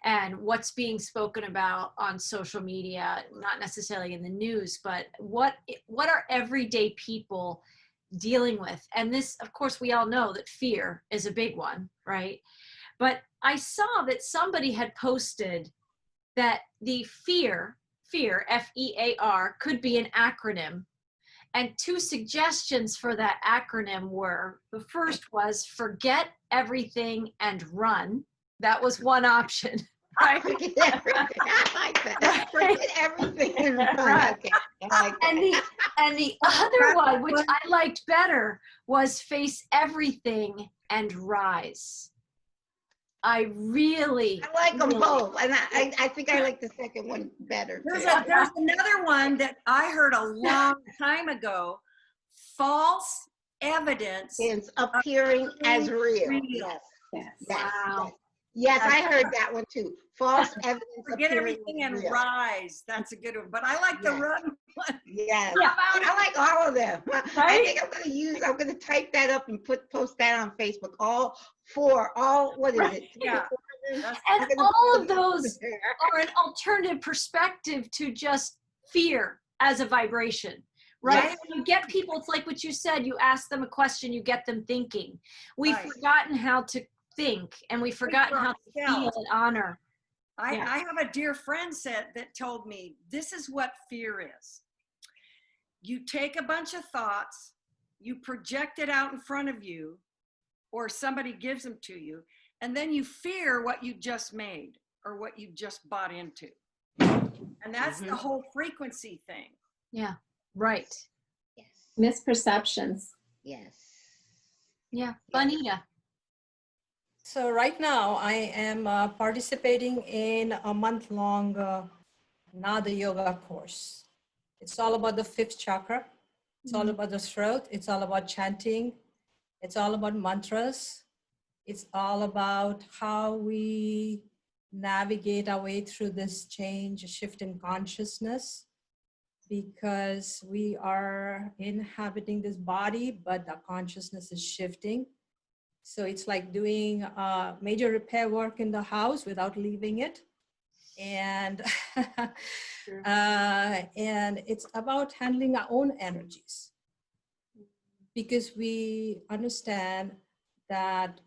[SPEAKER 2] and what's being spoken about on social media, not necessarily in the news, but what are everyday people dealing with? And this, of course, we all know that fear is a big one, right? But I saw that somebody had posted that the FEAR, F-E-A-R, could be an acronym. And two suggestions for that acronym were, the first was forget everything and run. That was one option. Right?
[SPEAKER 3] Forget everything. I like that. Forget everything and run.
[SPEAKER 2] Right.
[SPEAKER 3] Okay. I like that.
[SPEAKER 2] And the other one, which I liked better, was face everything and rise. I like
[SPEAKER 3] them both, and I think I like the second one better.
[SPEAKER 4] There's another one that I heard a long time ago. False evidence
[SPEAKER 3] It's appearing as real. Yes.
[SPEAKER 2] Wow.
[SPEAKER 3] Yes, I heard that one too. False evidence.
[SPEAKER 4] Forget everything and
[SPEAKER 3] real.
[SPEAKER 4] rise. That's a good one. But I like the run one.
[SPEAKER 3] Yes.
[SPEAKER 2] Yeah.
[SPEAKER 3] I like all of them.
[SPEAKER 2] Right?
[SPEAKER 3] I think I'm gonna type that up and post that on Facebook. What is it?
[SPEAKER 4] Yeah.
[SPEAKER 2] And all of those are an alternative perspective to just fear as a vibration, right?
[SPEAKER 3] Yes.
[SPEAKER 2] When you get people, it's like what you said, you ask them a question, you get them thinking. We've forgotten how to think, and we've forgotten how to feel and honor.
[SPEAKER 4] I have a dear friend that told me, this is what fear is. You take a bunch of thoughts, you project it out in front of you, or somebody gives them to you, and then you fear what you just made or what you just bought into. And that's the whole frequency thing.
[SPEAKER 2] Yeah, right.
[SPEAKER 3] Yes.
[SPEAKER 6] Misperceptions.
[SPEAKER 3] Yes.
[SPEAKER 2] Yeah, Bonita.
[SPEAKER 5] So right now I am participating in a month-long Nada Yoga course. It's all about the fifth chakra. It's all about the throat. It's all about chanting. It's all about mantras. It's all about how we navigate our way through this change, shift in consciousness, because we are inhabiting this body, but the consciousness is shifting. So it's like doing major repair work in the house without leaving it. And, and it's about handling our own energies, because we understand that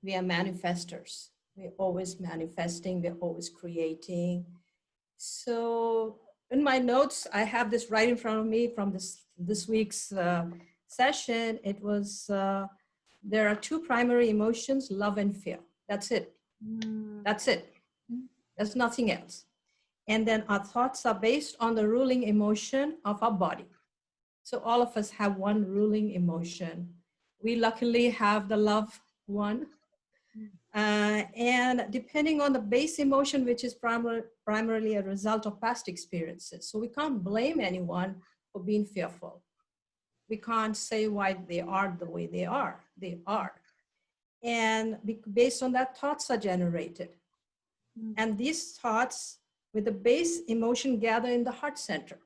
[SPEAKER 5] we are manifestors. We're always manifesting, we're always creating. So in my notes, I have this right in front of me from this week's session. It was, there are two primary emotions, love and fear. That's it. That's it. There's nothing else. And then our thoughts are based on the ruling emotion of our body. So all of us have one ruling emotion. We luckily have the love one. And depending on the base emotion, which is primarily a result of past experiences. So we can't blame anyone for being fearful. We can't say why they are the way they are. They are. And based on that, thoughts are generated. And these thoughts with the base emotion gather in the heart center.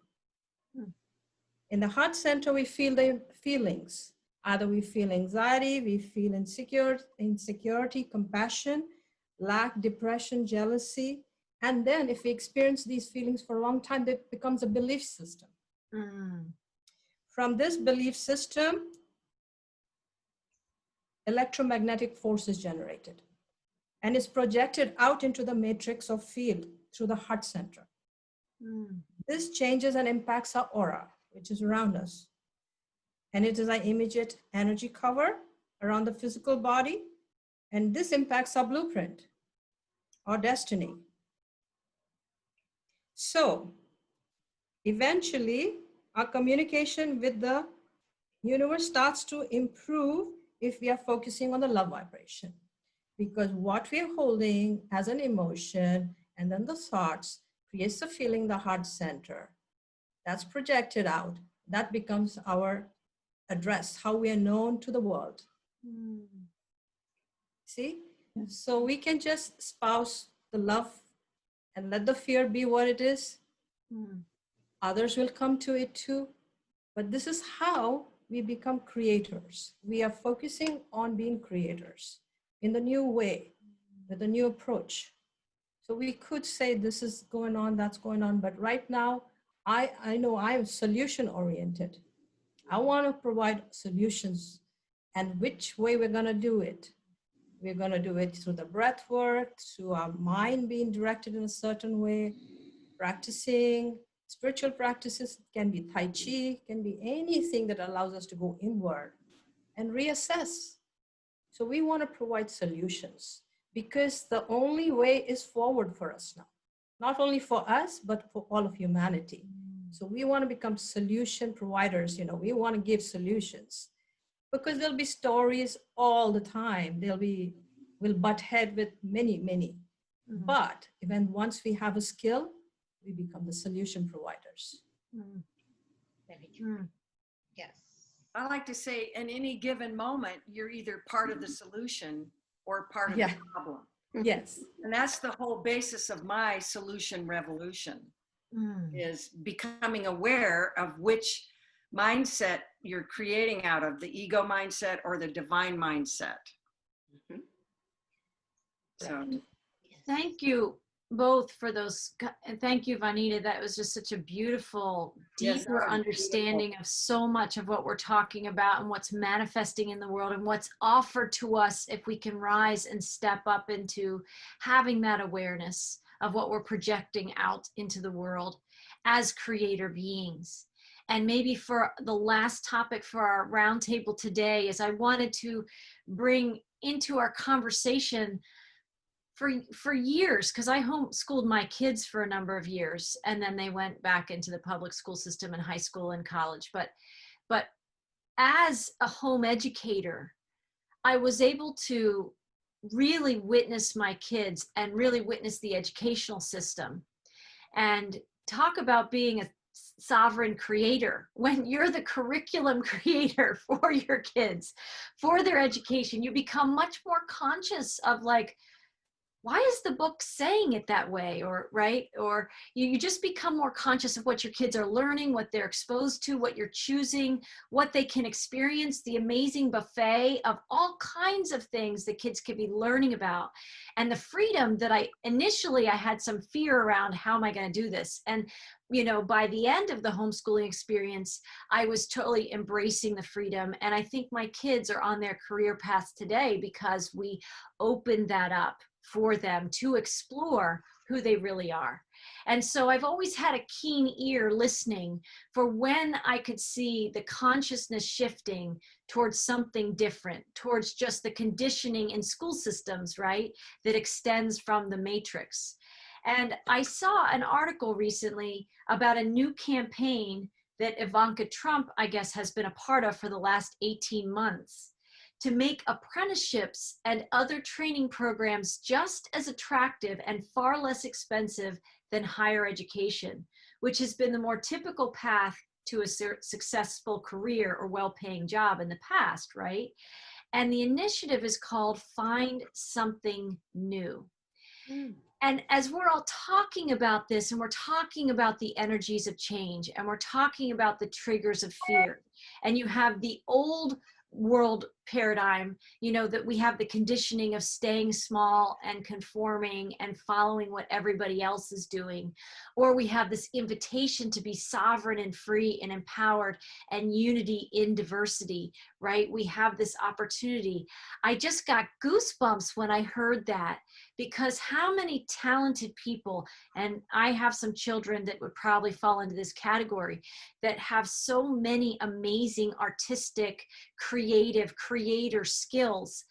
[SPEAKER 5] In the heart center, we feel the feelings. Either we feel anxiety, we feel insecurity, compassion, lack, depression, jealousy. And then if we experience these feelings for a long time, that becomes a belief system. From this belief system, electromagnetic force is generated and is projected out into the matrix of field through the heart center. This changes and impacts our aura, which is around us. And it is our immediate energy cover around the physical body. And this impacts our blueprint, our destiny. So eventually, our communication with the universe starts to improve if we are focusing on the love vibration. Because what we are holding as an emotion and then the thoughts creates the feeling, the heart center. That's projected out. That becomes our address, how we are known to the world. See? So we can just espouse the love and let the fear be what it is. Others will come to it too. But this is how we become creators. We are focusing on being creators in the new way, with a new approach. So we could say this is going on, that's going on, but right now, I know I'm solution oriented. I want to provide solutions, and which way we're going to do it. We're going to do it through the breath work, through our mind being directed in a certain way, practicing spiritual practices. It can be Tai Chi, can be anything that allows us to go inward and reassess. So we want to provide solutions because the only way is forward for us now, not only for us, but for all of humanity. So we want to become solution providers. We want to give solutions because there'll be stories all the time. We'll butt head with many. But even once we have a skill, we become the solution providers.
[SPEAKER 3] Very true. Yes.
[SPEAKER 4] I like to say in any given moment, you're either part of the solution or part of
[SPEAKER 5] Yeah.
[SPEAKER 4] the problem.
[SPEAKER 5] Yes.
[SPEAKER 4] And that's the whole basis of my solution revolution, is becoming aware of which mindset you're creating out of, the ego mindset or the divine mindset. So
[SPEAKER 2] Thank you both for those, and thank you, Vanita. That was just such a beautiful,
[SPEAKER 4] Yes,
[SPEAKER 2] deeper
[SPEAKER 4] that was
[SPEAKER 2] understanding of so much of what we're talking about and what's manifesting in the world and what's offered to us if we can rise and step up into having that awareness of what we're projecting out into the world as creator beings. And maybe for the last topic for our roundtable today is I wanted to bring into our conversation for years, because I homeschooled my kids for a number of years, and then they went back into the public school system in high school and college. But as a home educator, I was able to really witness my kids and really witness the educational system and talk about being a sovereign creator. When you're the curriculum creator for your kids, for their education, you become much more conscious of like, why is the book saying it that way? Or right, or you just become more conscious of what your kids are learning, what they're exposed to, what you're choosing, what they can experience, the amazing buffet of all kinds of things that kids can be learning about. And the freedom that I had some fear around, how am I going to do this? And by the end of the homeschooling experience, I was totally embracing the freedom. And I think my kids are on their career paths today because we opened that up for them to explore who they really are. And so I've always had a keen ear listening for when I could see the consciousness shifting towards something different, towards just the conditioning in school systems, right, that extends from the matrix. And I saw an article recently about a new campaign that Ivanka Trump, I guess, has been a part of for the last 18 months. To make apprenticeships and other training programs just as attractive and far less expensive than higher education, which has been the more typical path to a successful career or well-paying job in the past, right? And the initiative is called Find Something New. And as we're all talking about this, and we're talking about the energies of change, and we're talking about the triggers of fear, and you have the old world paradigm, you know, that we have the conditioning of staying small and conforming and following what everybody else is doing, or we have this invitation to be sovereign and free and empowered and unity in diversity, right? We have this opportunity. I just got goosebumps when I heard that, because how many talented people, and I have some children that would probably fall into this category, that have so many amazing artistic, creative, creator skills,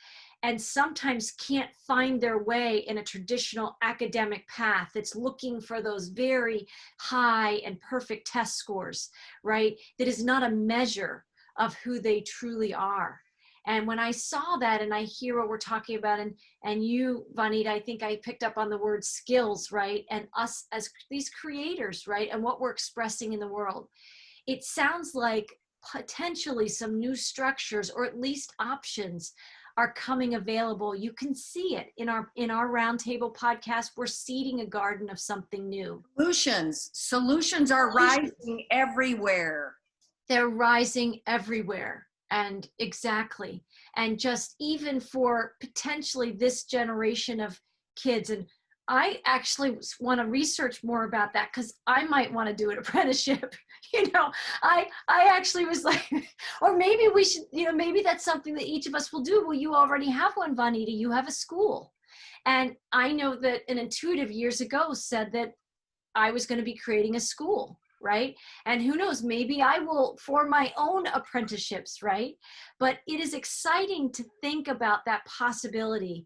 [SPEAKER 2] and sometimes can't find their way in a traditional academic path that's looking for those very high and perfect test scores, right? That is not a measure of who they truly are. And when I saw that, and I hear what we're talking about, and you, Vanita, I think I picked up on the word skills, right? And us as these creators, right? And what we're expressing in the world. It sounds like potentially some new structures, or at least options, are coming available. You can see it in our roundtable podcast. We're seeding a garden of something new.
[SPEAKER 4] Solutions are rising everywhere.
[SPEAKER 2] They're rising everywhere. And exactly. And just even for potentially this generation of kids. And I actually want to research more about that, because I might want to do an apprenticeship. You know, I actually was like, or maybe we should, you know, maybe that's something that each of us will do. Well, you already have one, Vanita. You have a school. And I know that an intuitive years ago said that I was going to be creating a school, right? And who knows, maybe I will form my own apprenticeships, right? But it is exciting to think about that possibility.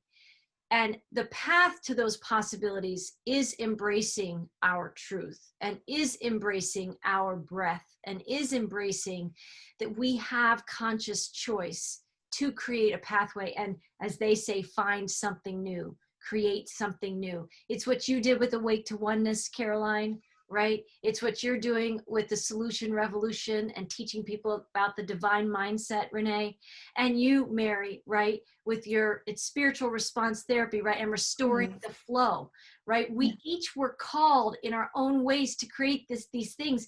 [SPEAKER 2] And the path to those possibilities is embracing our truth, and is embracing our breath, and is embracing that we have conscious choice to create a pathway. And as they say, find something new, create something new. It's what you did with Awake to Oneness, Caroline, right? It's what you're doing with the Solution Revolution and teaching people about the divine mindset, Renee. And you, Mary, right? With it's spiritual response therapy, right? And restoring the flow, right? We each were called in our own ways to create these things,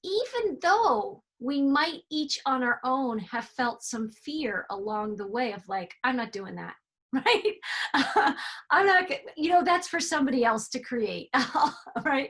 [SPEAKER 2] even though we might each on our own have felt some fear along the way of like, I'm not doing that. Right? I'm not, you know, that's for somebody else to create, right?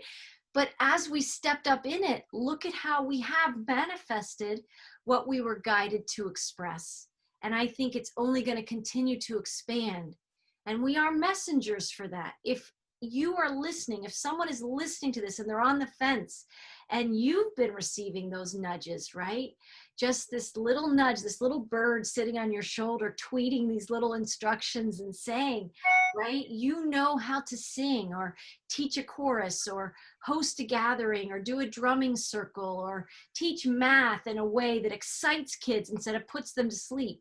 [SPEAKER 2] But as we stepped up in it, look at how we have manifested what we were guided to express. And I think it's only going to continue to expand. And we are messengers for that. If you are listening, if someone is listening to this and they're on the fence and you've been receiving those nudges, right? Just this little nudge, this little bird sitting on your shoulder, tweeting these little instructions and saying, right, you know how to sing or teach a chorus or host a gathering or do a drumming circle or teach math in a way that excites kids instead of puts them to sleep,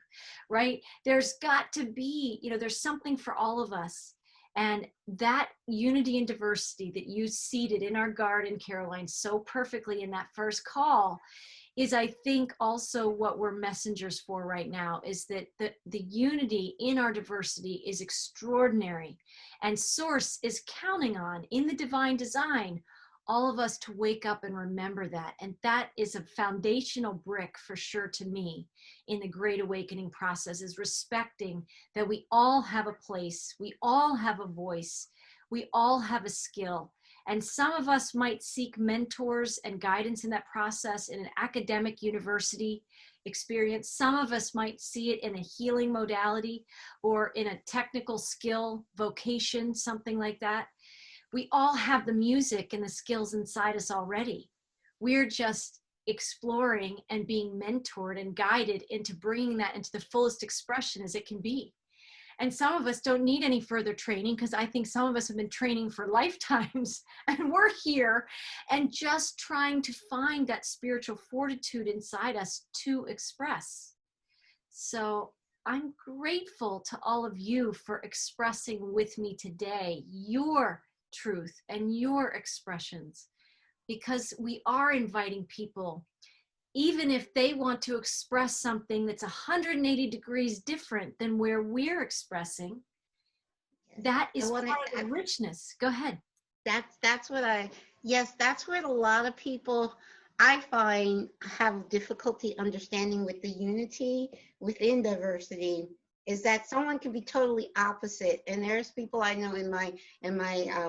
[SPEAKER 2] right? There's got to be, you know, there's something for all of us. And that unity and diversity that you seeded in our garden, Caroline, so perfectly in that first call is, I think, also what we're messengers for right now, is that the unity in our diversity is extraordinary. And Source is counting on, in the divine design, all of us to wake up and remember that. And that is a foundational brick for sure to me in the Great Awakening process, is respecting that we all have a place, we all have a voice, we all have a skill. And some of us might seek mentors and guidance in that process in an academic university experience. Some of us might see it in a healing modality or in a technical skill vocation, something like that. We all have the music and the skills inside us already. We're just exploring and being mentored and guided into bringing that into the fullest expression as it can be. And some of us don't need any further training, because I think some of us have been training for lifetimes, and we're here and just trying to find that spiritual fortitude inside us to express. So I'm grateful to all of you for expressing with me today your truth and your expressions, because we are inviting people, even if they want to express something that's 180 degrees different than where we're expressing. That is part of the richness. Go ahead.
[SPEAKER 3] That's what yes, that's what a lot of people I find have difficulty understanding with the unity within diversity is that someone can be totally opposite. And there's people I know in my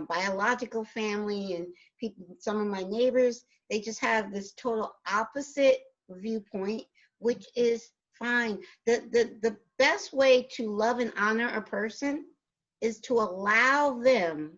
[SPEAKER 3] biological family and people, some of my neighbors, they just have this total opposite viewpoint, which is fine. The best way to love and honor a person is to allow them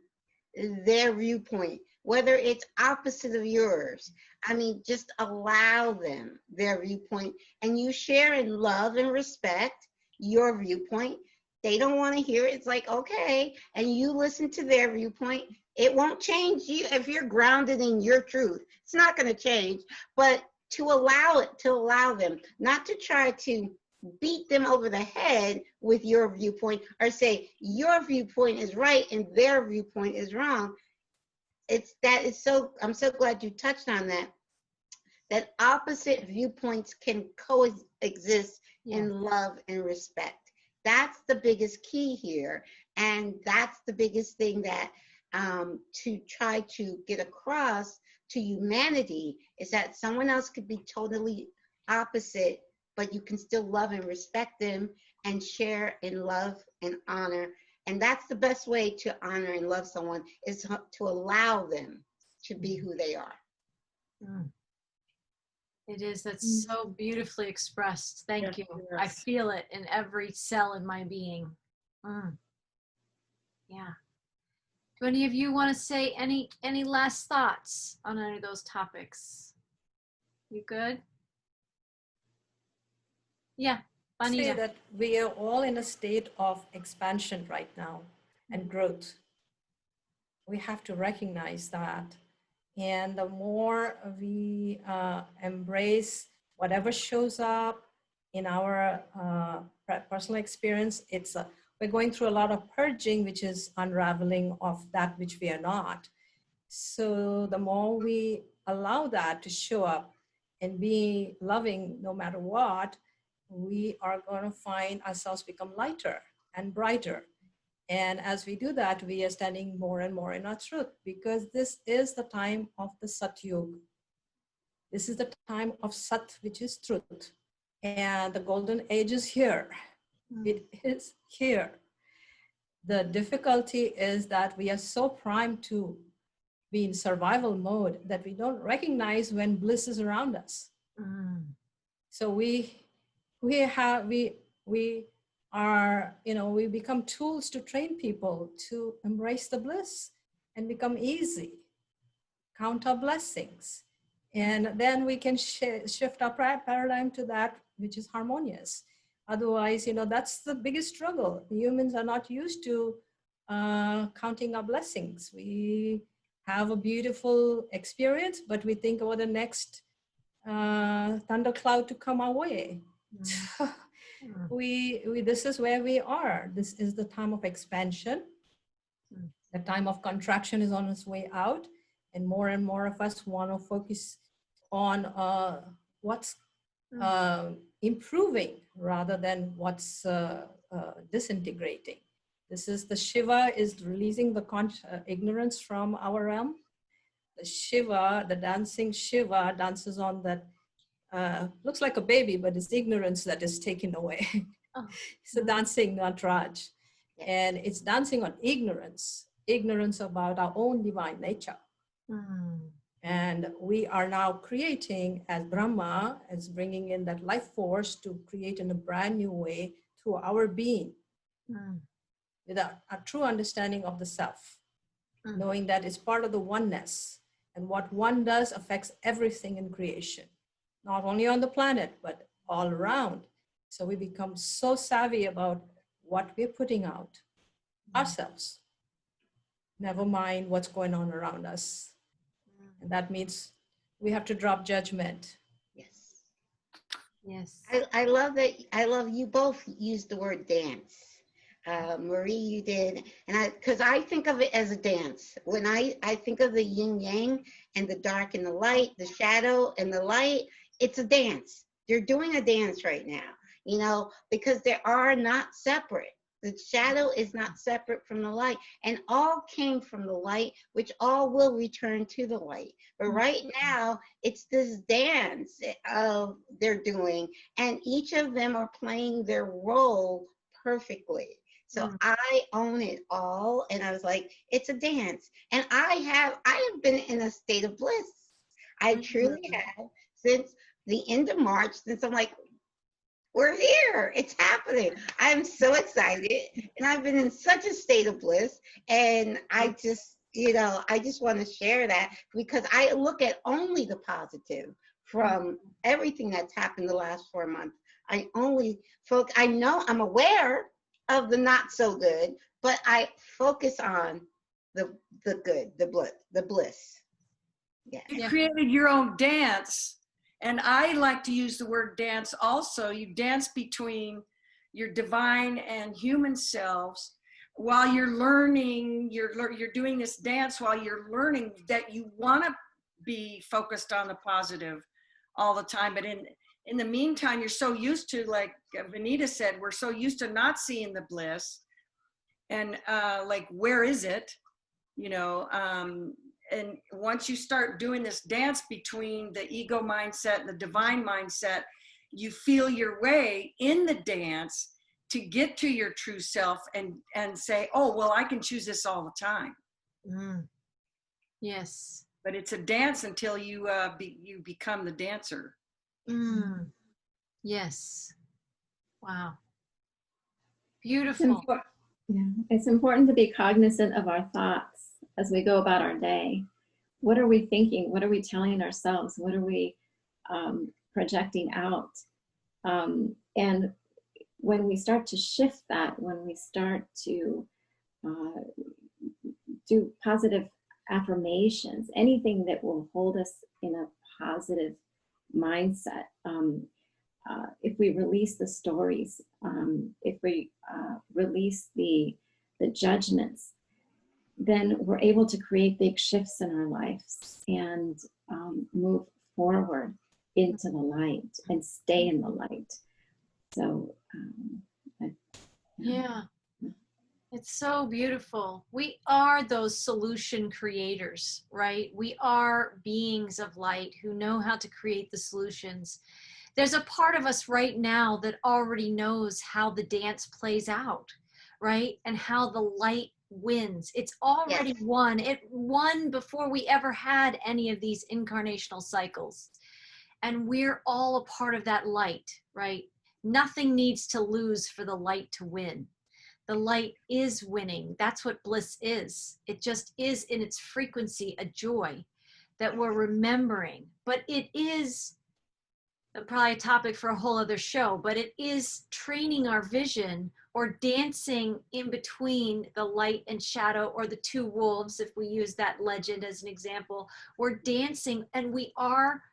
[SPEAKER 3] their viewpoint, whether it's opposite of yours. I mean, just allow them their viewpoint, and you share in love and respect your viewpoint. They don't want to hear it. It's like, okay, and you listen to their viewpoint. It won't change you if you're grounded in your truth. It's not going to change, but to allow it, to allow them, not to try to beat them over the head with your viewpoint or say your viewpoint is right and their viewpoint is wrong. It's that is so, I'm so glad you touched on that, that opposite viewpoints can coexist in love and respect. That's the biggest key here. And that's the biggest thing that to try to get across to humanity is that someone else could be totally opposite, but you can still love and respect them and share in love and honor. And that's the best way to honor and love someone, is to allow them to be who they are.
[SPEAKER 2] Mm. It is. That's so beautifully expressed. Thank you. I feel it in every cell in my being. Mm. Yeah. Do any of you want to say any last thoughts on any of those topics? You good? Yeah,
[SPEAKER 5] Say
[SPEAKER 2] Bonita.
[SPEAKER 5] that we are all in a state of expansion right now and growth. We have to recognize that. And the more we embrace whatever shows up in our personal experience, we're going through a lot of purging, which is unraveling of that which we are not. So the more we allow that to show up and be loving no matter what, we are going to find ourselves become lighter and brighter. And as we do that, we are standing more and more in our truth, because this is the time of the Satyug. This is the time of Sat, which is truth. And the golden age is here. It is here. The difficulty is that we are so primed to be in survival mode that we don't recognize when bliss is around us. So we are, we become tools to train people to embrace the bliss and become easy, count our blessings. And then we can shift our paradigm to that which is harmonious. Otherwise, that's the biggest struggle. Humans are not used to counting our blessings. We have a beautiful experience, but we think about the next thundercloud to come our way. This is where we are. This is the time of expansion. The time of contraction is on its way out, and more of us want to focus on what's improving rather than what's disintegrating. This is the Shiva is releasing the ignorance from our realm. The Shiva, the dancing Shiva, dances on that. Looks like a baby, but it's ignorance that is taken away. It's a dancing, not Raj. And it's dancing on ignorance about our own divine nature. And we are now creating, as Brahma is bringing in that life force to create in a brand new way through our being, with a true understanding of the self, knowing that it's part of the oneness, and what one does affects everything in creation. Not only on the planet, but all around. So we become so savvy about what we're putting out ourselves. Never mind what's going on around us. And that means we have to drop judgment.
[SPEAKER 3] Yes.
[SPEAKER 2] Yes.
[SPEAKER 3] I love that. I love you both used the word dance. Marie, you did. And because I think of it as a dance. When I think of the yin yang and the dark and the light, the shadow and the light, it's a dance. They're doing a dance right now, because they are not separate. The shadow is not separate from the light, and all came from the light, which all will return to the light. But right now, it's this dance of they're doing, and each of them are playing their role perfectly. So I own it all, and I was like, it's a dance, and I have been in a state of bliss. I truly have since the end of March. Since I'm like, we're here, it's happening. I'm so excited, and I've been in such a state of bliss, and I just, I just want to share that because I look at only the positive from everything that's happened the last 4 months. I only focus. I know I'm aware of the not so good, but I focus on the good, the bliss. Yeah.
[SPEAKER 4] You created your own dance. And I like to use the word dance also. You dance between your divine and human selves while you're learning. You're doing this dance while you're learning that you want to be focused on the positive all the time. But in the meantime, you're so used to, like Vanita said, we're so used to not seeing the bliss. And like, where is it? And once you start doing this dance between the ego mindset and the divine mindset, you feel your way in the dance to get to your true self and say, oh, well, I can choose this all the time.
[SPEAKER 2] Yes.
[SPEAKER 4] But it's a dance until you become the dancer.
[SPEAKER 2] Yes. Wow. Beautiful.
[SPEAKER 6] It's important to be cognizant of our thoughts as we go about our day. What are we thinking? What are we telling ourselves? What are we projecting out? And when we start to shift that, when we start to do positive affirmations, anything that will hold us in a positive mindset, if we release the stories, if we release the judgments, then we're able to create big shifts in our lives and move forward into the light and stay in the light. So,
[SPEAKER 2] yeah. It's so beautiful. We are those solution creators, right? We are beings of light who know how to create the solutions. There's a part of us right now that already knows how the dance plays out, right? And how the light wins. It's already won. It won before we ever had any of these incarnational cycles. And we're all a part of that light, right? Nothing needs to lose for the light to win. The light is winning. That's what bliss is. It just is in its frequency, a joy that we're remembering. But it is probably a topic for a whole other show, but it is training our vision or dancing in between the light and shadow, or the two wolves, if we use that legend as an example. We're dancing, and we are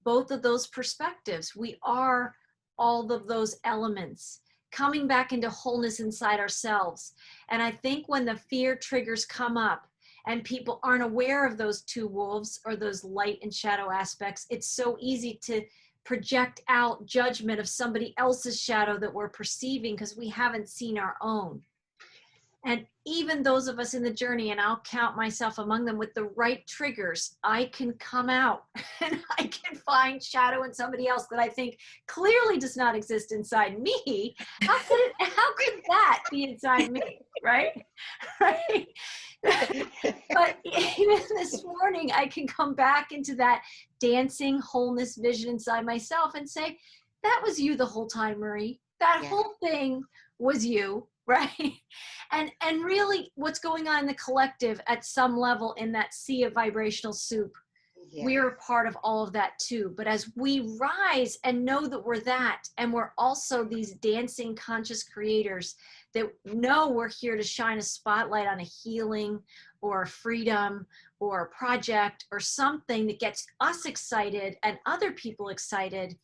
[SPEAKER 2] both of those perspectives. We are all of those elements coming back into wholeness inside ourselves. And I think when the fear triggers come up and people aren't aware of those two wolves or those light and shadow aspects, it's so easy to project out judgment of somebody else's shadow that we're perceiving because we haven't seen our own. And even those of us in the journey, and I'll count myself among them, with the right triggers, I can come out and I can find shadow in somebody else that I think clearly does not exist inside me. How could that be inside me, right? Right? But even this morning, I can come back into that dancing wholeness vision inside myself and say, that was you the whole time, Marie. That whole thing was you, right? And really what's going on in the collective at some level in that sea of vibrational soup, we're a part of all of that too. But as we rise and know that we're that, and we're also these dancing conscious creators that know we're here to shine a spotlight on a healing or a freedom or a project or something that gets us excited and other people excited,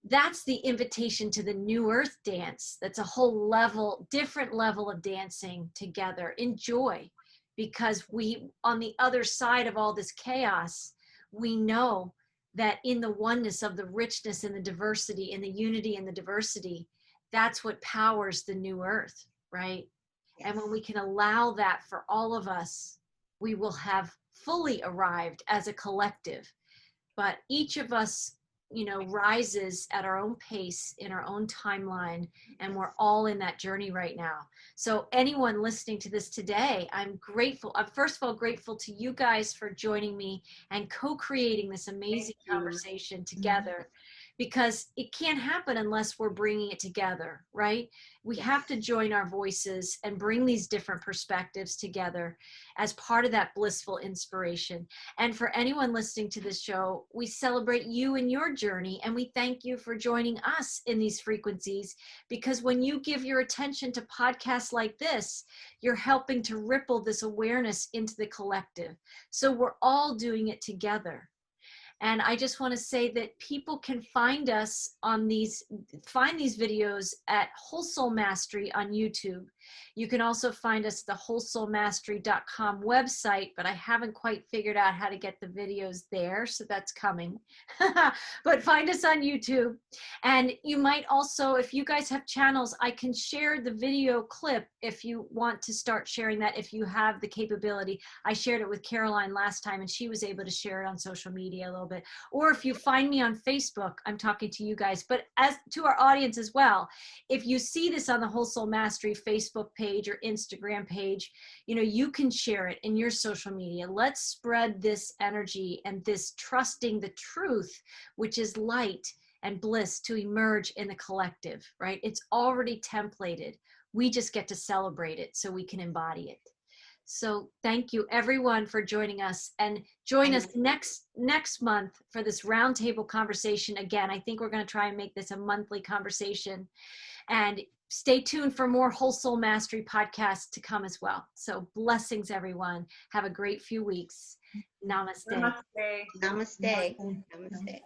[SPEAKER 2] that's the invitation to the new earth dance. That's a whole level, different level of dancing together in joy, because we, on the other side of all this chaos, we know that in the oneness of the richness and the diversity and the unity and the diversity, that's what powers the new earth, right?
[SPEAKER 3] Yes.
[SPEAKER 2] And when we can allow that for all of us, we will have fully arrived as a collective. But each of us, rises at our own pace in our own timeline, and we're all in that journey right now. So anyone listening to this today, I'm grateful. I'm first of all grateful to you guys for joining me and co-creating this amazing
[SPEAKER 3] Thank you.
[SPEAKER 2] conversation together, because it can't happen unless we're bringing it together, right? We
[SPEAKER 3] Yes.
[SPEAKER 2] have to join our voices and bring these different perspectives together as part of that blissful inspiration. And for anyone listening to this show, we celebrate you and your journey, and we thank you for joining us in these frequencies, because when you give your attention to podcasts like this, you're helping to ripple this awareness into the collective. So we're all doing it together. And I just want to say that people can find us on find these videos at Whole Soul Mastery on YouTube. You can also find us at the wholesoulmastery.com website, but I haven't quite figured out how to get the videos there, so that's coming. But find us on YouTube. And you might also, if you guys have channels, I can share the video clip if you want to start sharing that, if you have the capability. I shared it with Caroline last time, and she was able to share it on social media a little bit. Or if you find me on Facebook, I'm talking to you guys, but as to our audience as well, if you see this on the Whole Soul Mastery Facebook page or Instagram page, you can share it in your social media. Let's spread this energy and this trusting the truth, which is light and bliss, to emerge in the collective, right? It's already templated. We just get to celebrate it so we can embody it. So thank you everyone for joining us, and join us next month for this roundtable conversation. Again, I think we're going to try and make this a monthly conversation, and stay tuned for more Whole Soul Mastery podcasts to come as well. So blessings, everyone. Have a great few weeks. Namaste.
[SPEAKER 4] Namaste.
[SPEAKER 3] Namaste. Namaste.